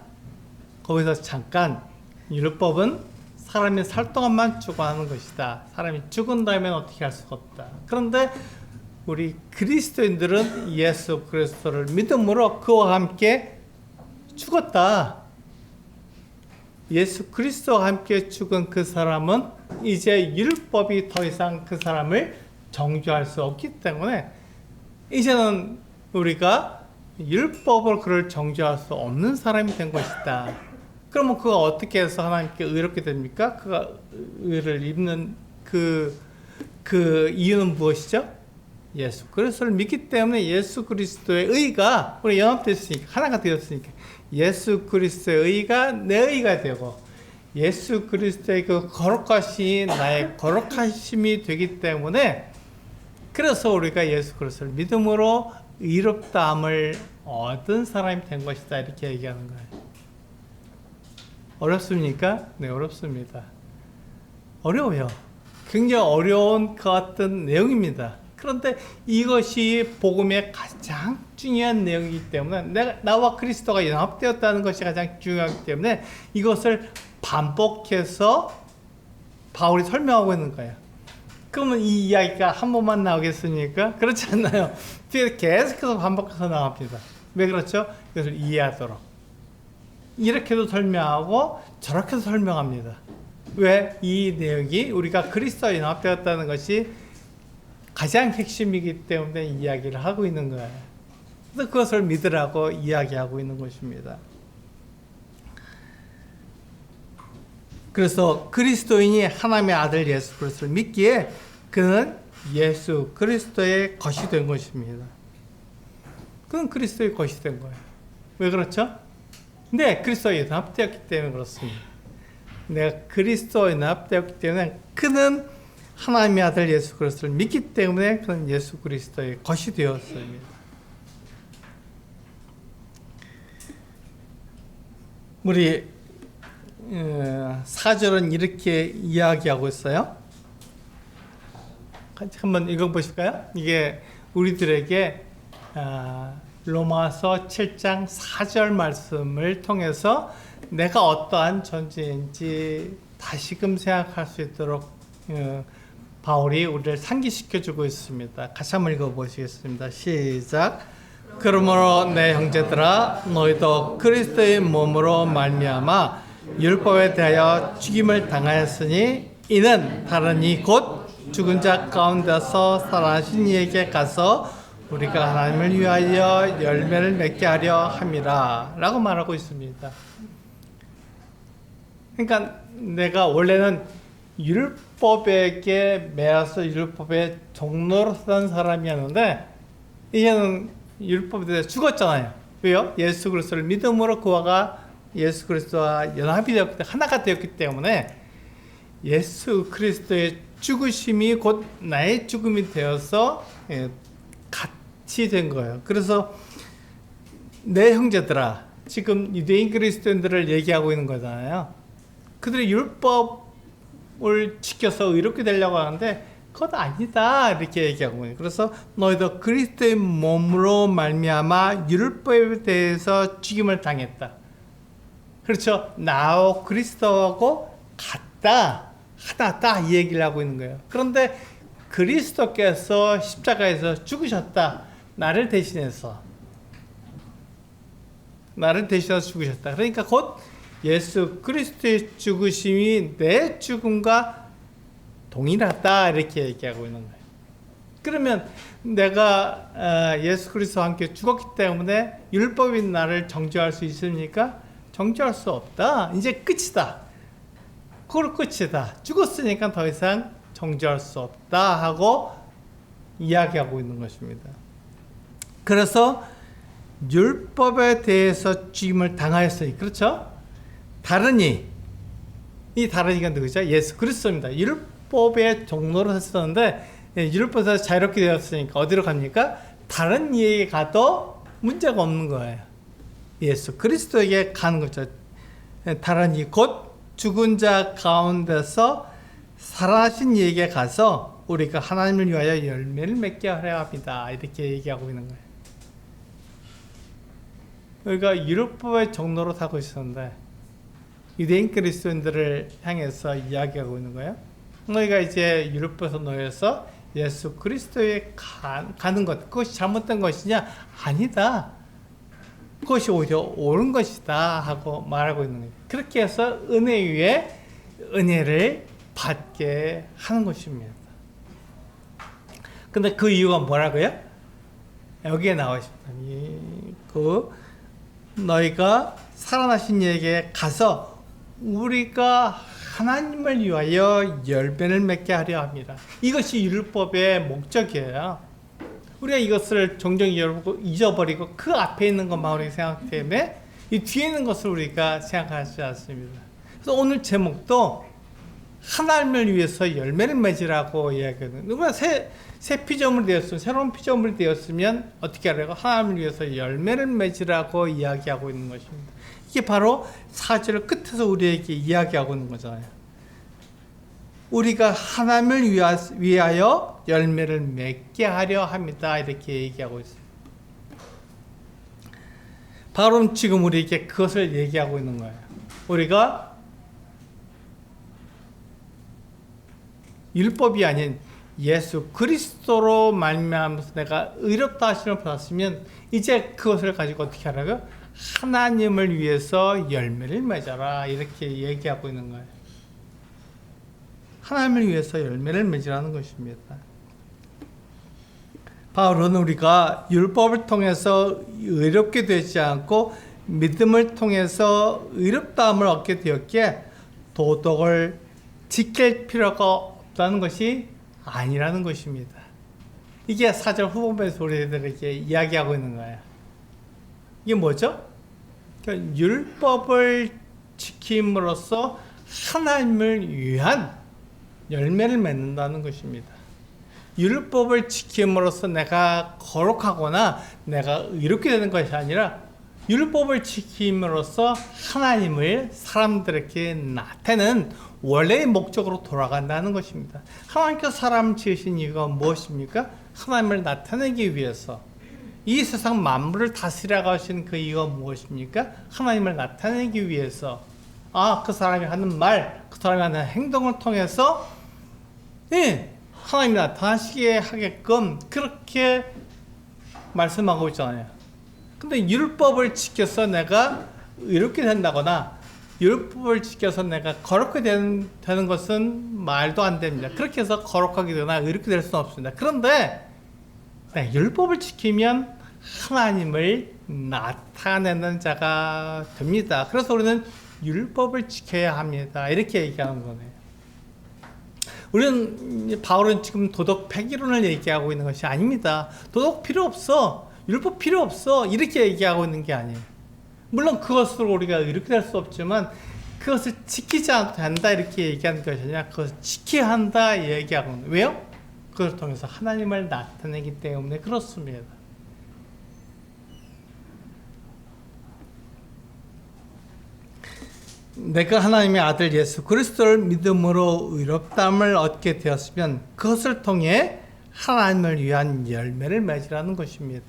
거기서 잠깐 율법은 사람이 살 동안만 주관하는 것이다. 사람이 죽은 다음엔 어떻게 할 수가 없다. 그런데 우리 그리스도인들은 예수 그리스도를 믿음으로 그와 함께 죽었다. 예수 그리스도와 함께 죽은 그 사람은 이제 율법이 더 이상 그 사람을 정죄할 수 없기 때문에 이제는 우리가 율법으로 그를 정죄할 수 없는 사람이 된 것이다. 그러면 그가 어떻게 해서 하나님께 의롭게 됩니까? 그가 의를 입는 그 이유는 무엇이죠? 예수 그리스도를 믿기 때문에 예수 그리스도의 의가 우리 연합됐으니까 하나가 되었으니까 예수 그리스도의 의가 내 의가 되고 예수 그리스도의 그 거룩하심이 나의 거룩하심이 되기 때문에 그래서 우리가 예수 그리스도를 믿음으로 의롭다함을 얻은 사람이 된 것이다. 이렇게 얘기하는 거예요. 어렵습니까? 네, 어렵습니다. 어려워요. 굉장히 어려운 것 같은 내용입니다. 그런데 이것이 복음의 가장 중요한 내용이기 때문에 나와 그리스도가 연합되었다는 것이 가장 중요하기 때문에 이것을 반복해서 바울이 설명하고 있는 거예요. 그러면 이 이야기가 한 번만 나오겠습니까? 그렇지 않나요? 뒤에 계속해서 반복해서 나옵니다. 왜 그렇죠? 이것을 이해하도록. 이렇게도 설명하고 저렇게도 설명합니다. 왜? 이 내용이 우리가 그리스도와 연합되었다는 것이 가장 핵심이기 때문에 이야기를 하고 있는 거예요. 그래서 그것을 믿으라고 이야기하고 있는 것입니다. 그래서 그리스도인이 하나님의 아들 예수 그리스도를 믿기에 그는 예수 그리스도의 것이 된 것입니다. 그는 그리스도의 것이 된 거예요. 왜 그렇죠? 네, 그리스도에 연합되었기 때문에 그렇습니다. 내가 그리스도에 연합되었기 때문에 그는 하나님의 아들 예수 그리스도를 믿기 때문에 그는 예수 그리스도의 것이 되었습니다. 우리 4절은 이렇게 이야기하고 있어요. 같이 한번 읽어보실까요? 이게 우리들에게 로마서 7장 4절 말씀을 통해서 내가 어떠한 존재인지 다시금 생각할 수 있도록 바울이 우리를 상기시켜주고 있습니다. 같이 한번 읽어보시겠습니다. 시작. 그러므로 내 형제들아 너희도 그리스도의 몸으로 말미암아 율법에 대하여 죽임을 당하였으니 이는 다른 이 곧 죽은 자 가운데서 살아나신 이에게 가서 우리가 하나님을 위하여 열매를 맺게 하려 함이라 라고 말하고 있습니다. 그러니까 내가 원래는 율법에게 매여서 율법의 종로로 선 사람이었는데 이제는 율법에 대해서 죽었잖아요. 왜요? 예수 그리스도를 믿음으로 그와 예수 그리스도와 연합이 되었기 때문에 하나가 되었기 때문에 예수 그리스도의 죽으심이 곧 나의 죽음이 되어서 같이 된 거예요. 그래서 내 형제들아, 지금 유대인 그리스도인들을 얘기하고 있는 거잖아요. 그들이 율법을 지켜서 의롭게 되려고 하는데 그것 아니다 이렇게 얘기하고 있어요. 그래서 너희도 그리스도의 몸으로 말미암아 율법에 대해서 죽임을 당했다. 그렇죠. 나와 그리스도하고 같다, 하나다 이 얘기를 하고 있는 거예요. 그런데 그리스도께서 십자가에서 죽으셨다. 나를 대신해서 죽으셨다. 그러니까 곧 예수 그리스도의 죽으심이 내 죽음과 동일하다 이렇게 얘기하고 있는 거예요. 그러면 내가 예수 그리스도와 함께 죽었기 때문에 율법이 나를 정죄할 수 있습니까? 정죄할 수 없다. 이제 끝이다. 그걸 끝이다. 죽었으니까 더 이상 정죄할 수 없다 하고 이야기하고 있는 것입니다. 그래서 율법에 대해서 죽임을 당하였으니, 그렇죠? 다른 이 다른 이가 누구죠? 예수 그리스도입니다. 율법의 종로로 했었는데 율법에서 자유롭게 되었으니까 어디로 갑니까? 다른 이에게 가도 문제가 없는 거예요. 예수 그리스도에게 가는 거죠. 다른 이 곧 죽은 자 가운데서 살아나신 이에게 가서 우리가 하나님을 위하여 열매를 맺게 하려 합니다. 이렇게 얘기하고 있는 거예요. 우리가 율법의 종로로 타고 있었는데 유대인 그리스도인들을 향해서 이야기하고 있는 거예요. 너희가 이제 율법에서 놓여서 예수 그리스도에 가는 것, 그것이 잘못된 것이냐? 아니다. 그것이 오히려 옳은 것이다 하고 말하고 있는 거예요. 그렇게 해서 은혜 위에 은혜를 받게 하는 것입니다. 근데 그 이유가 뭐라고요? 여기에 나와 있습니다. 너희가 살아나신 이에게 가서 우리가 하나님을 위하여 열매를 맺게 하려 합니다. 이것이 율법의 목적이에요. 우리가 이것을 종종 잊어버리고 그 앞에 있는 것만 우리가 생각하기 때문에 이 뒤에 있는 것을 우리가 생각하지 않습니다. 그래서 오늘 제목도 하나님을 위해서 열매를 맺으라고 이야기하거든요. 누구나 새 피조물이 되었으면, 새로운 피조물이 되었으면 어떻게 하라고? 하나님을 위해서 열매를 맺으라고 이야기하고 있는 것입니다. 이게 바로 4절 끝에서 우리에게 이야기하고 있는 거잖아요. 우리가 하나님을 위하여 열매를 맺게 하려 합니다. 이렇게 얘기하고 있습니다. 바로 지금 우리에게 그것을 얘기하고 있는 거예요. 우리가 율법이 아닌 예수 그리스도로 말미암아서 내가 의롭다 하심을 받았으면 이제 그것을 가지고 어떻게 하라고요? 하나님을 위해서 열매를 맺어라 이렇게 얘기하고 있는 거예요. 하나님을 위해서 열매를 맺으라는 것입니다. 바울은 우리가 율법을 통해서 의롭게 되지 않고 믿음을 통해서 의롭다함을 얻게 되었기에 도덕을 지킬 필요가 없다는 것이 아니라는 것입니다. 이게 4절 후반부에서 우리들에게 이야기하고 있는 거예요. 이게 뭐죠? 그러니까 율법을 지킴으로써 하나님을 위한 열매를 맺는다는 것입니다. 율법을 지킴으로써 내가 거룩하거나 내가 의롭게 되는 것이 아니라 율법을 지킴으로써 하나님을 사람들에게 나타내는 원래의 목적으로 돌아간다는 것입니다. 하나님께서 사람을 지으신 이유가 무엇입니까? 하나님을 나타내기 위해서. 이 세상 만물을 다스려 가신 그 이유가 무엇입니까? 하나님을 나타내기 위해서. 그 사람이 하는 말, 그 사람이 하는 행동을 통해서 하나님이 나타나시게 하게끔 그렇게 말씀하고 있잖아요. 근데 율법을 지켜서 내가 의롭게 된다거나 율법을 지켜서 내가 거룩하게 되는 것은 말도 안 됩니다. 그렇게 해서 거룩하게 되거나 의롭게 될 수는 없습니다. 그런데 율법을 지키면 하나님을 나타내는 자가 됩니다. 그래서 우리는 율법을 지켜야 합니다. 이렇게 얘기하는 거네요. 바울은 지금 도덕 폐기론을 얘기하고 있는 것이 아닙니다. 도덕 필요 없어. 율법 필요 없어. 이렇게 얘기하고 있는 게 아니에요. 물론 그것으로 우리가 이렇게 될 수 없지만 그것을 지키지 않아도 된다 이렇게 얘기하는 것이 아니라 그것을 지켜야 한다 얘기하고 있는 거예요. 왜요? 그걸 통해서 하나님을 나타내기 때문에 그렇습니다. 내가 하나님의 아들 예수 그리스도를 믿음으로 의롭다함을 얻게 되었으면 그것을 통해 하나님을 위한 열매를 맺으라는 것입니다.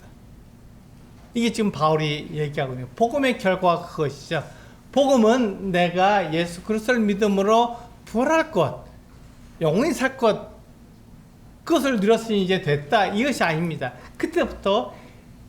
이게 지금 바울이 얘기하고 있는 복음의 결과가 그것이죠. 복음은 내가 예수 그리스도를 믿음으로 부활할 것, 영원히 살 것, 그것을 누렸으니 이제 됐다 이것이 아닙니다. 그때부터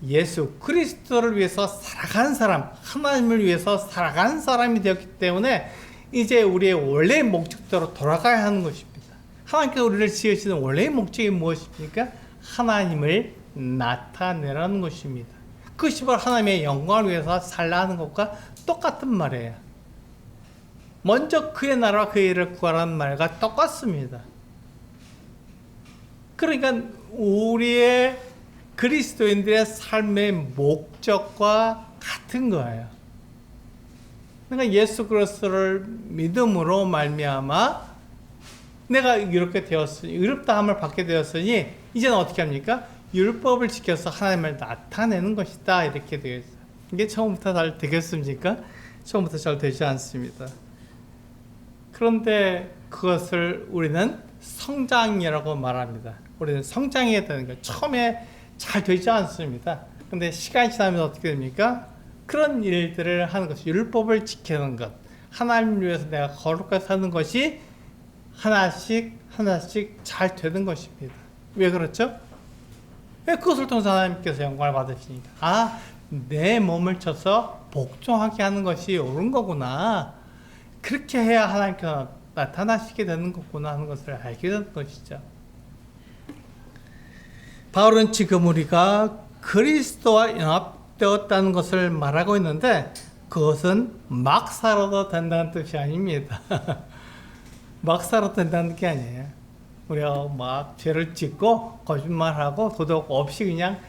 예수 그리스도를 위해서 살아가는 사람, 하나님을 위해서 살아가는 사람이 되었기 때문에 이제 우리의 원래의 목적대로 돌아가야 하는 것입니다. 하나님께서 우리를 지으시는 원래의 목적이 무엇입니까? 하나님을 나타내라는 것입니다. 그것이 바로 하나님의 영광을 위해서 살라는 것과 똑같은 말이에요. 먼저 그의 나라와 그의 일을 구하라는 말과 똑같습니다. 그러니까 우리의 그리스도인들의 삶의 목적과 같은 거예요. 그러니까 예수 그리스도를 믿음으로 말미암아 내가 이렇게 되었으니 의롭다함을 받게 되었으니 이제는 어떻게 합니까? 율법을 지켜서 하나님을 나타내는 것이다 이렇게 되어 있어요. 이게 처음부터 잘 되겠습니까? 처음부터 잘 되지 않습니다. 그런데 그것을 우리는 성장이라고 말합니다. 우리는 성장해야 되는 거예요. 처음에 잘 되지 않습니다. 근데 시간이 지나면 어떻게 됩니까? 그런 일들을 하는 것이 율법을 지키는 것, 하나님을 위해서 내가 거룩하게 사는 것이 하나씩 잘 되는 것입니다. 왜 그렇죠? 왜 그것을 통해서 하나님께서 영광을 받으시니까 내 몸을 쳐서 복종하게 하는 것이 옳은 거구나. 그렇게 해야 하나님께서 나타나시게 되는 거구나 하는 것을 알게 되는 것이죠. 바울은 지금 우리가 그리스도와 연합되었다는 것을 말하고 있는데 그것은 막 살아도 된다는 뜻이 아닙니다. 막 살아도 된다는 게 아니에요. 우리가 막 죄를 짓고 거짓말하고 도덕 없이 그냥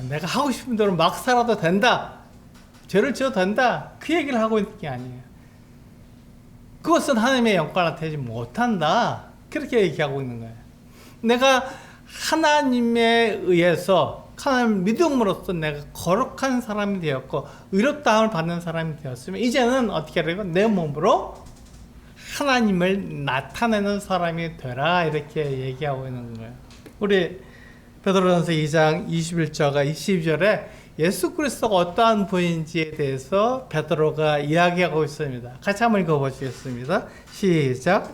내가 하고 싶은 대로 막 살아도 된다. 죄를 지어도 된다. 그 얘기를 하고 있는 게 아니에요. 그것은 하나님의 영광을 나타내지 못한다. 그렇게 얘기하고 있는 거예요. 내가 하나님에 의해서 하나님 믿음으로써 내가 거룩한 사람이 되었고 의롭다함을 받는 사람이 되었으면 이제는 어떻게 하려고 내 몸으로 하나님을 나타내는 사람이 되라 이렇게 얘기하고 있는 거예요. 우리 베드로전서 2장 21절과 22절에 예수 그리스도가 어떠한 분인지에 대해서 베드로가 이야기하고 있습니다. 같이 한번 읽어보시겠습니다. 시작.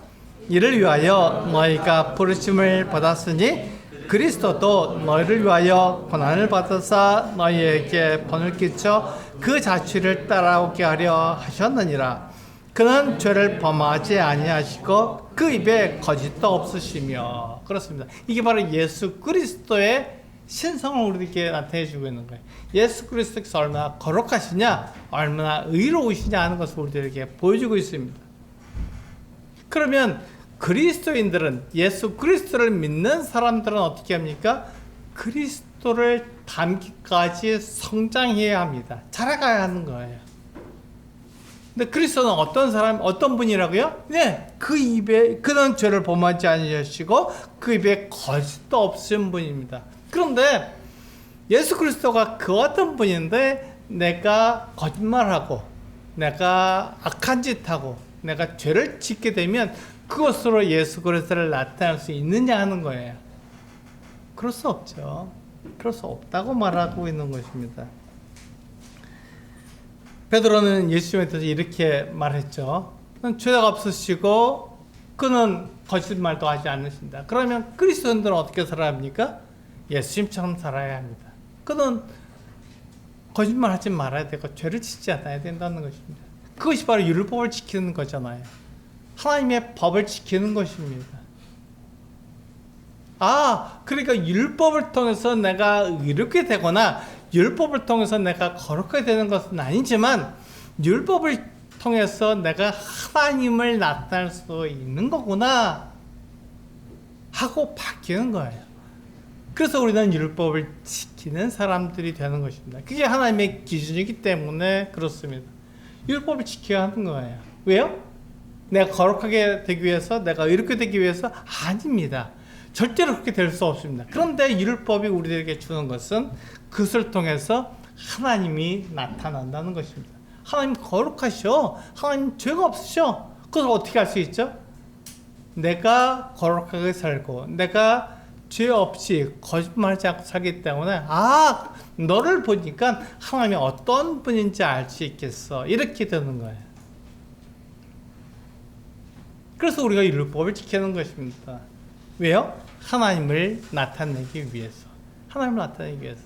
이를 위하여 너희가 부르심을 받았으니 그리스도도 너희를 위하여 고난을 받으사 너희에게 본을 끼쳐 그 자취를 따라오게 하려 하셨느니라. 그는 죄를 범하지 아니하시고 그 입에 거짓도 없으시며. 그렇습니다. 이게 바로 예수 그리스도의 신성을 우리에게 나타내 주고 있는 거예요. 예수 그리스도께서 얼마나 거룩하시냐, 얼마나 의로우시냐 하는 것을 우리들에게 보여주고 있습니다. 그러면 그리스도인들은, 예수 그리스도를 믿는 사람들은 어떻게 합니까? 그리스도를 닮기까지 성장해야 합니다. 자라가야 하는 거예요. 근데 그리스도는 어떤 분이라고요? 네, 그 입에, 그는 죄를 범하지 아니하시고 그 입에 거짓도 없으신 분입니다. 그런데 예수 그리스도가 그 어떤 분인데 내가 거짓말하고 내가 악한 짓하고 내가 죄를 짓게 되면 그것으로 예수 그리스도를 나타낼 수 있느냐 하는 거예요. 그럴 수 없죠. 그럴 수 없다고 말하고 있는 것입니다. 베드로는 예수님에 대해서 이렇게 말했죠. 그는 죄가 없으시고 그는 거짓말도 하지 않으신다. 그러면 그리스도인들은 어떻게 살아야 합니까? 예수님처럼 살아야 합니다. 그는 거짓말하지 말아야 되고 죄를 짓지 않아야 된다는 것입니다. 그것이 바로 율법을 지키는 거잖아요. 하나님의 법을 지키는 것입니다. 그러니까 율법을 통해서 내가 이렇게 되거나 율법을 통해서 내가 거룩하게 되는 것은 아니지만 율법을 통해서 내가 하나님을 나타낼 수 있는 거구나 하고 바뀌는 거예요. 그래서 우리는 율법을 지키는 사람들이 되는 것입니다. 그게 하나님의 기준이기 때문에 그렇습니다. 율법을 지켜야 하는 거예요. 왜요? 내가 거룩하게 되기 위해서, 내가 이렇게 되기 위해서? 아닙니다. 절대로 그렇게 될 수 없습니다. 그런데 율법이 우리들에게 주는 것은 그것을 통해서 하나님이 나타난다는 것입니다. 하나님 거룩하셔. 하나님 죄가 없으셔. 그것을 어떻게 할 수 있죠? 내가 거룩하게 살고 내가 죄 없이 거짓말하지 않고 살기 때문에 너를 보니까 하나님이 어떤 분인지 알 수 있겠어. 이렇게 되는 거예요. 그래서 우리가 율법을 지키는 것입니다. 왜요? 하나님을 나타내기 위해서. 하나님을 나타내기 위해서.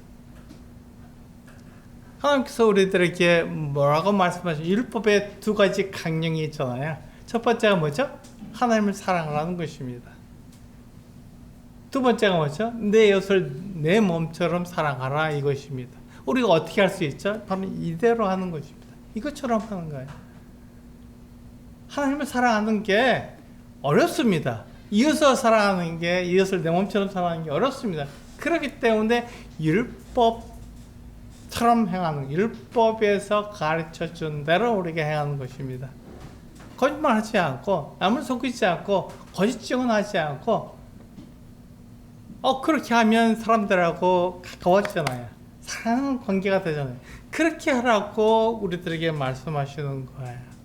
하나님께서 우리들에게 뭐라고 말씀하시죠? 율법에 두 가지 강령이 있잖아요. 첫 번째가 뭐죠? 하나님을 사랑하라는 것입니다. 두 번째가 뭐죠? 내 이웃을 내 몸처럼 사랑하라 이것입니다. 우리가 어떻게 할 수 있죠? 바로 이대로 하는 것입니다. 이것처럼 하는 거예요. 하나님을 사랑하는 게 어렵습니다. 이웃을 사랑하는 게, 이웃을 내 몸처럼 사랑하는 게 어렵습니다. 그렇기 때문에 율법처럼 행하는, 율법에서 가르쳐 준 대로 우리가 행하는 것입니다. 거짓말하지 않고, 남을 속이지 않고, 거짓 증언하지 않고, 그렇게 하면 사람들하고 가까워지잖아요. 사랑하는 관계가 되잖아요. 그렇게 하라고 우리들에게 말씀하시는 거예요.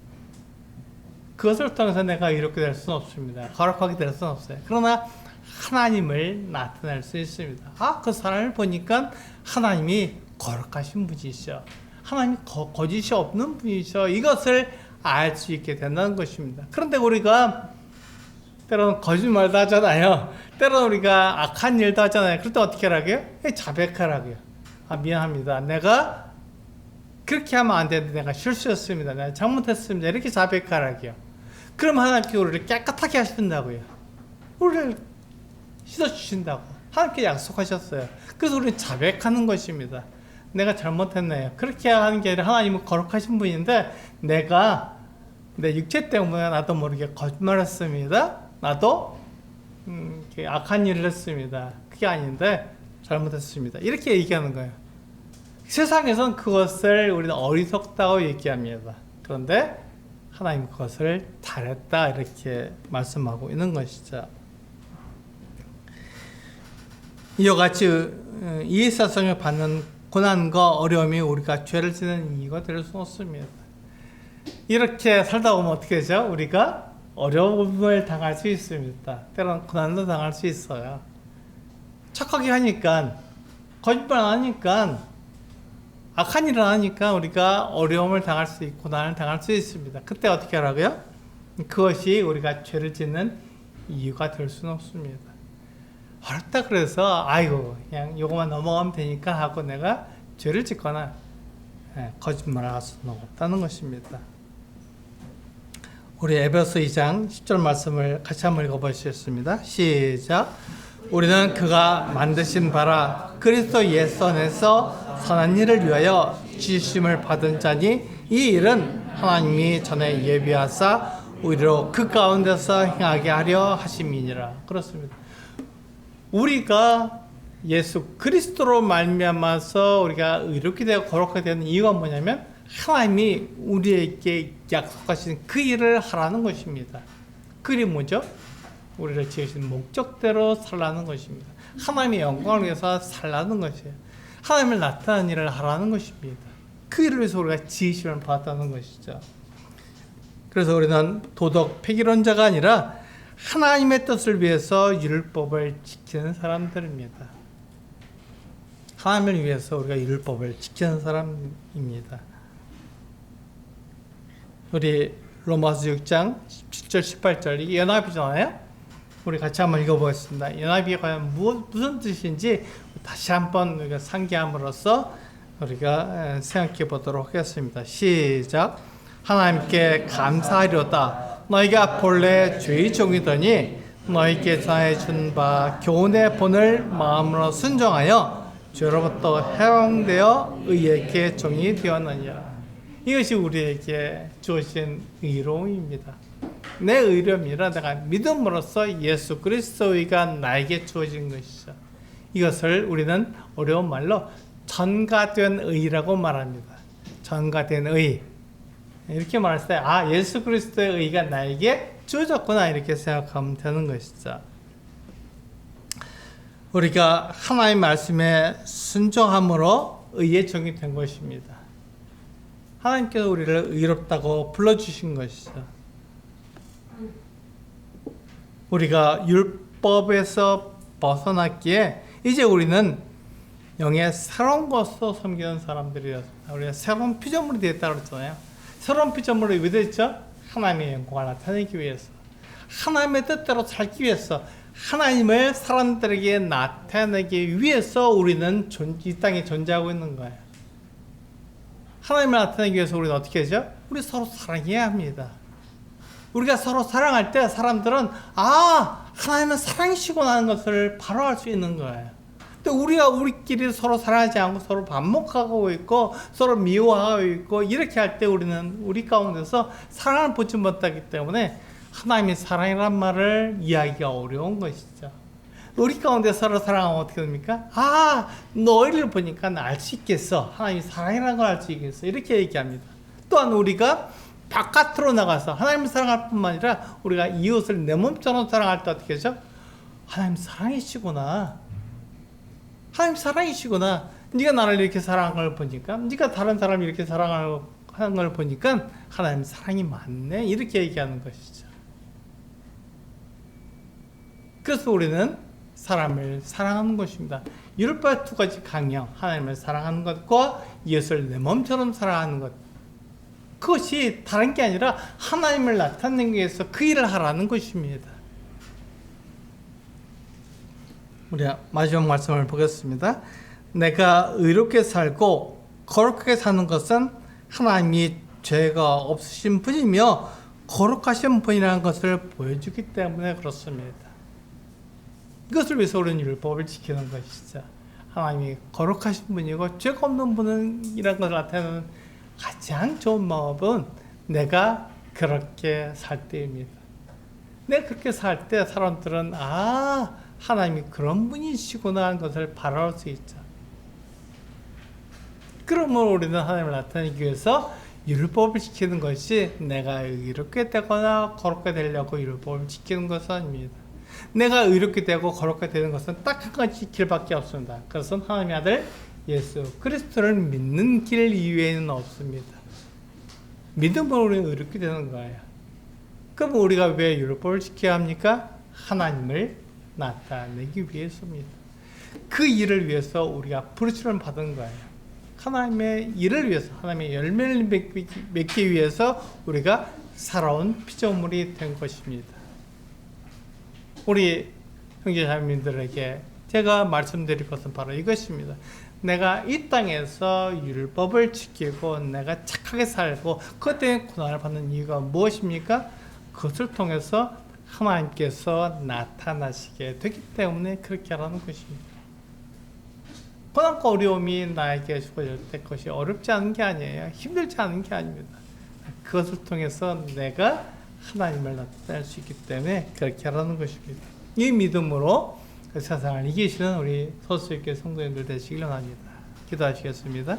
그것을 통해서 내가 이렇게 될 수는 없습니다. 거룩하게 될 수는 없어요. 그러나 하나님을 나타낼 수 있습니다. 그 사람을 보니까 하나님이 거룩하신 분이시죠. 하나님이 거짓이 없는 분이시죠. 이것을 알 수 있게 된다는 것입니다. 그런데 우리가 때로는 거짓말도 하잖아요. 때로는 우리가 악한 일도 하잖아요. 그럴 때 어떻게 하라고요? 자백하라고요. 미안합니다. 내가 그렇게 하면 안 되는데 내가 실수했습니다. 내가 잘못했습니다. 이렇게 자백하라고요. 그럼 하나님께 우리를 깨끗하게 하신다고요. 우리를 씻어주신다고 하나님께 약속하셨어요. 그래서 우리는 자백하는 것입니다. 내가 잘못했네요. 그렇게 하는 게 아니라 하나님은 거룩하신 분인데 내가 내 육체 때문에 나도 모르게 거짓말했습니다. 나도 악한 일을 했습니다. 그게 아닌데 잘못했습니다. 이렇게 얘기하는 거예요. 세상에선 그것을 우리는 어리석다고 얘기합니다. 그런데 하나님 그것을 잘했다 이렇게 말씀하고 있는 것이죠. 이와 같이 이 세상에 받는 고난과 어려움이 우리가 죄를 짓는 이유가 될 수 없습니다. 이렇게 살다 보면 어떻게 되죠? 우리가 어려움을 당할 수 있습니다. 때로는 고난도 당할 수 있어요. 착하게 하니까, 거짓말 안 하니까, 악한 일을 하니까 우리가 어려움을 당할 수 있고 고난을 당할 수 있습니다. 그때 어떻게 하라고요? 그것이 우리가 죄를 짓는 이유가 될 수는 없습니다. 어렵다 그래서 그냥 이거만 넘어가면 되니까 하고 내가 죄를 짓거나 거짓말을 할 수는 없다는 것입니다. 우리 에베소 2장 10절 말씀을 같이 한번 읽어보시겠습니다. 시작. 우리는 그가 만드신 바라 그리스도 예수 안에서 선한 일을 위하여 지으심을 받은 자니 이 일은 하나님이 전에 예비하사 우리로 그 가운데서 행하게 하려 하심이니라. 그렇습니다. 우리가 예수 그리스도로 말미암아서 우리가 의롭게 되고 거룩하게 되는 이유가 뭐냐면 하나님이 우리에게 약속하신 그 일을 하라는 것입니다. 그 일이 뭐죠? 우리를 지으신 목적대로 살라는 것입니다. 하나님의 영광을 위해서 살라는 것이에요. 하나님을 나타내는 일을 하라는 것입니다. 그 일을 위해서 우리가 지으심을 받았다는 것이죠. 그래서 우리는 도덕 폐기론자가 아니라 하나님의 뜻을 위해서 율법을 지키는 사람들입니다. 하나님을 위해서 우리가 율법을 지키는 사람입니다. 우리 로마서 6장 17절 18절 이게 연합이잖아요. 우리 같이 한번 읽어보겠습니다. 연합이 과연 무슨 뜻인지 다시 한번 우리가 상기함으로써 우리가 생각해 보도록 하겠습니다. 시작. 하나님께 감사하려다. 너희가 본래 죄의 종이더니 너희께 전해준 바 교훈의 본을 마음으로 순종하여 죄로부터 해방되어 의에게 종이 되었느니라. 이것이 우리에게 주어진 의로움입니다. 내 의로움이라 내가 믿음으로써 예수 그리스도의가 나에게 주어진 것이죠. 이것을 우리는 어려운 말로 전가된 의라고 말합니다. 전가된 의. 이렇게 말할 때 예수 그리스도의 의가 나에게 주어졌구나 이렇게 생각하면 되는 것이죠. 우리가 하나님의 말씀에 순종함으로 의의 종이 된 것입니다. 하나님께서 우리를 의롭다고 불러주신 것이죠. 우리가 율법에서 벗어났기에 이제 우리는 영의 새로운 것으로 섬기는 사람들이었습니다. 우리가 새로운 피조물이 되었다고 그랬잖아요. 새로운 피조물이 왜 됐죠? 하나님의 영광을 나타내기 위해서, 하나님의 뜻대로 살기 위해서, 하나님을 사람들에게 나타내기 위해서 우리는 이 땅에 존재하고 있는 거예요. 하나님을 나타내기 위해서 우리는 어떻게 하죠? 우리 서로 사랑해야 합니다. 우리가 서로 사랑할 때 사람들은 하나님은 사랑이시구나 하는 것을 바로 알 수 있는 거예요. 근데 우리가 우리끼리 서로 사랑하지 않고 서로 반목하고 있고 서로 미워하고 있고 이렇게 할 때 우리는 우리 가운데서 사랑을 보지 못하기 때문에 하나님의 사랑이란 말을 이해하기가 어려운 것이죠. 우리 가운데 서로 사랑하면 어떻게 됩니까? 너희를 보니까 알 수 있겠어. 하나님의 사랑이라는 걸 알 수 있겠어. 이렇게 얘기합니다. 또한 우리가 바깥으로 나가서 하나님을 사랑할 뿐만 아니라 우리가 이웃을 내 몸처럼 사랑할 때 어떻게 하죠? 하나님 사랑이시구나. 하나님 사랑이시구나. 네가 나를 이렇게 사랑하는 걸 보니까, 네가 다른 사람을 이렇게 사랑하는 걸 보니까 하나님 사랑이 많네. 이렇게 얘기하는 것이죠. 그래서 우리는 사람을 사랑하는 것입니다. 율법의 두 가지 강령, 하나님을 사랑하는 것과 이웃을 내 몸처럼 사랑하는 것. 그것이 다른 게 아니라 하나님을 나타내기 위해서 그 일을 하라는 것입니다. 우리 마지막 말씀을 보겠습니다. 내가 의롭게 살고 거룩하게 사는 것은 하나님이 죄가 없으신 분이며 거룩하신 분이라는 것을 보여주기 때문에 그렇습니다. 이것을 위해서 우리는 율법을 지키는 것이죠. 하나님이 거룩하신 분이고 죄가 없는 분이라는 것을 나타내는 가장 좋은 방법은 내가 그렇게 살 때입니다. 내가 그렇게 살 때 사람들은 하나님이 그런 분이시구나 하는 것을 바라볼 수 있죠. 그러면 우리는 하나님을 나타내기 위해서 율법을 지키는 것이 내가 의롭게 되거나 거룩하게 되려고 율법을 지키는 것은 아닙니다. 내가 의롭게 되고 거룩하게 되는 것은 딱 한 가지 길밖에 없습니다. 그것은 하나님의 아들 예수 그리스도를 믿는 길 이외에는 없습니다. 믿음으로 우리는 의롭게 되는 거예요. 그럼 우리가 왜 율법을 지켜야 합니까? 하나님을 나타내기 위해서입니다. 그 일을 위해서 우리가 부르심을 받은 거예요. 하나님의 일을 위해서, 하나님의 열매를 맺기 위해서 우리가 살아온 피조물이 된 것입니다. 우리 형제자매님들에게 제가 말씀드릴 것은 바로 이것입니다. 내가 이 땅에서 율법을 지키고 내가 착하게 살고 그것 때문에 고난을 받는 이유가 무엇입니까? 그것을 통해서 하나님께서 나타나시게 되기 때문에 그렇게 하라는 것입니다. 고난과 어려움이 나에게 주어질 때 그것이 어렵지 않은 게 아니에요. 힘들지 않은 게 아닙니다. 그것을 통해서 내가 하나님을 나타낼 수 있기 때문에 그렇게 하라는 것입니다. 이 믿음으로 그 세상을 이기시는 우리 소수교회 성도님들 되시길 원합니다. 기도하시겠습니다.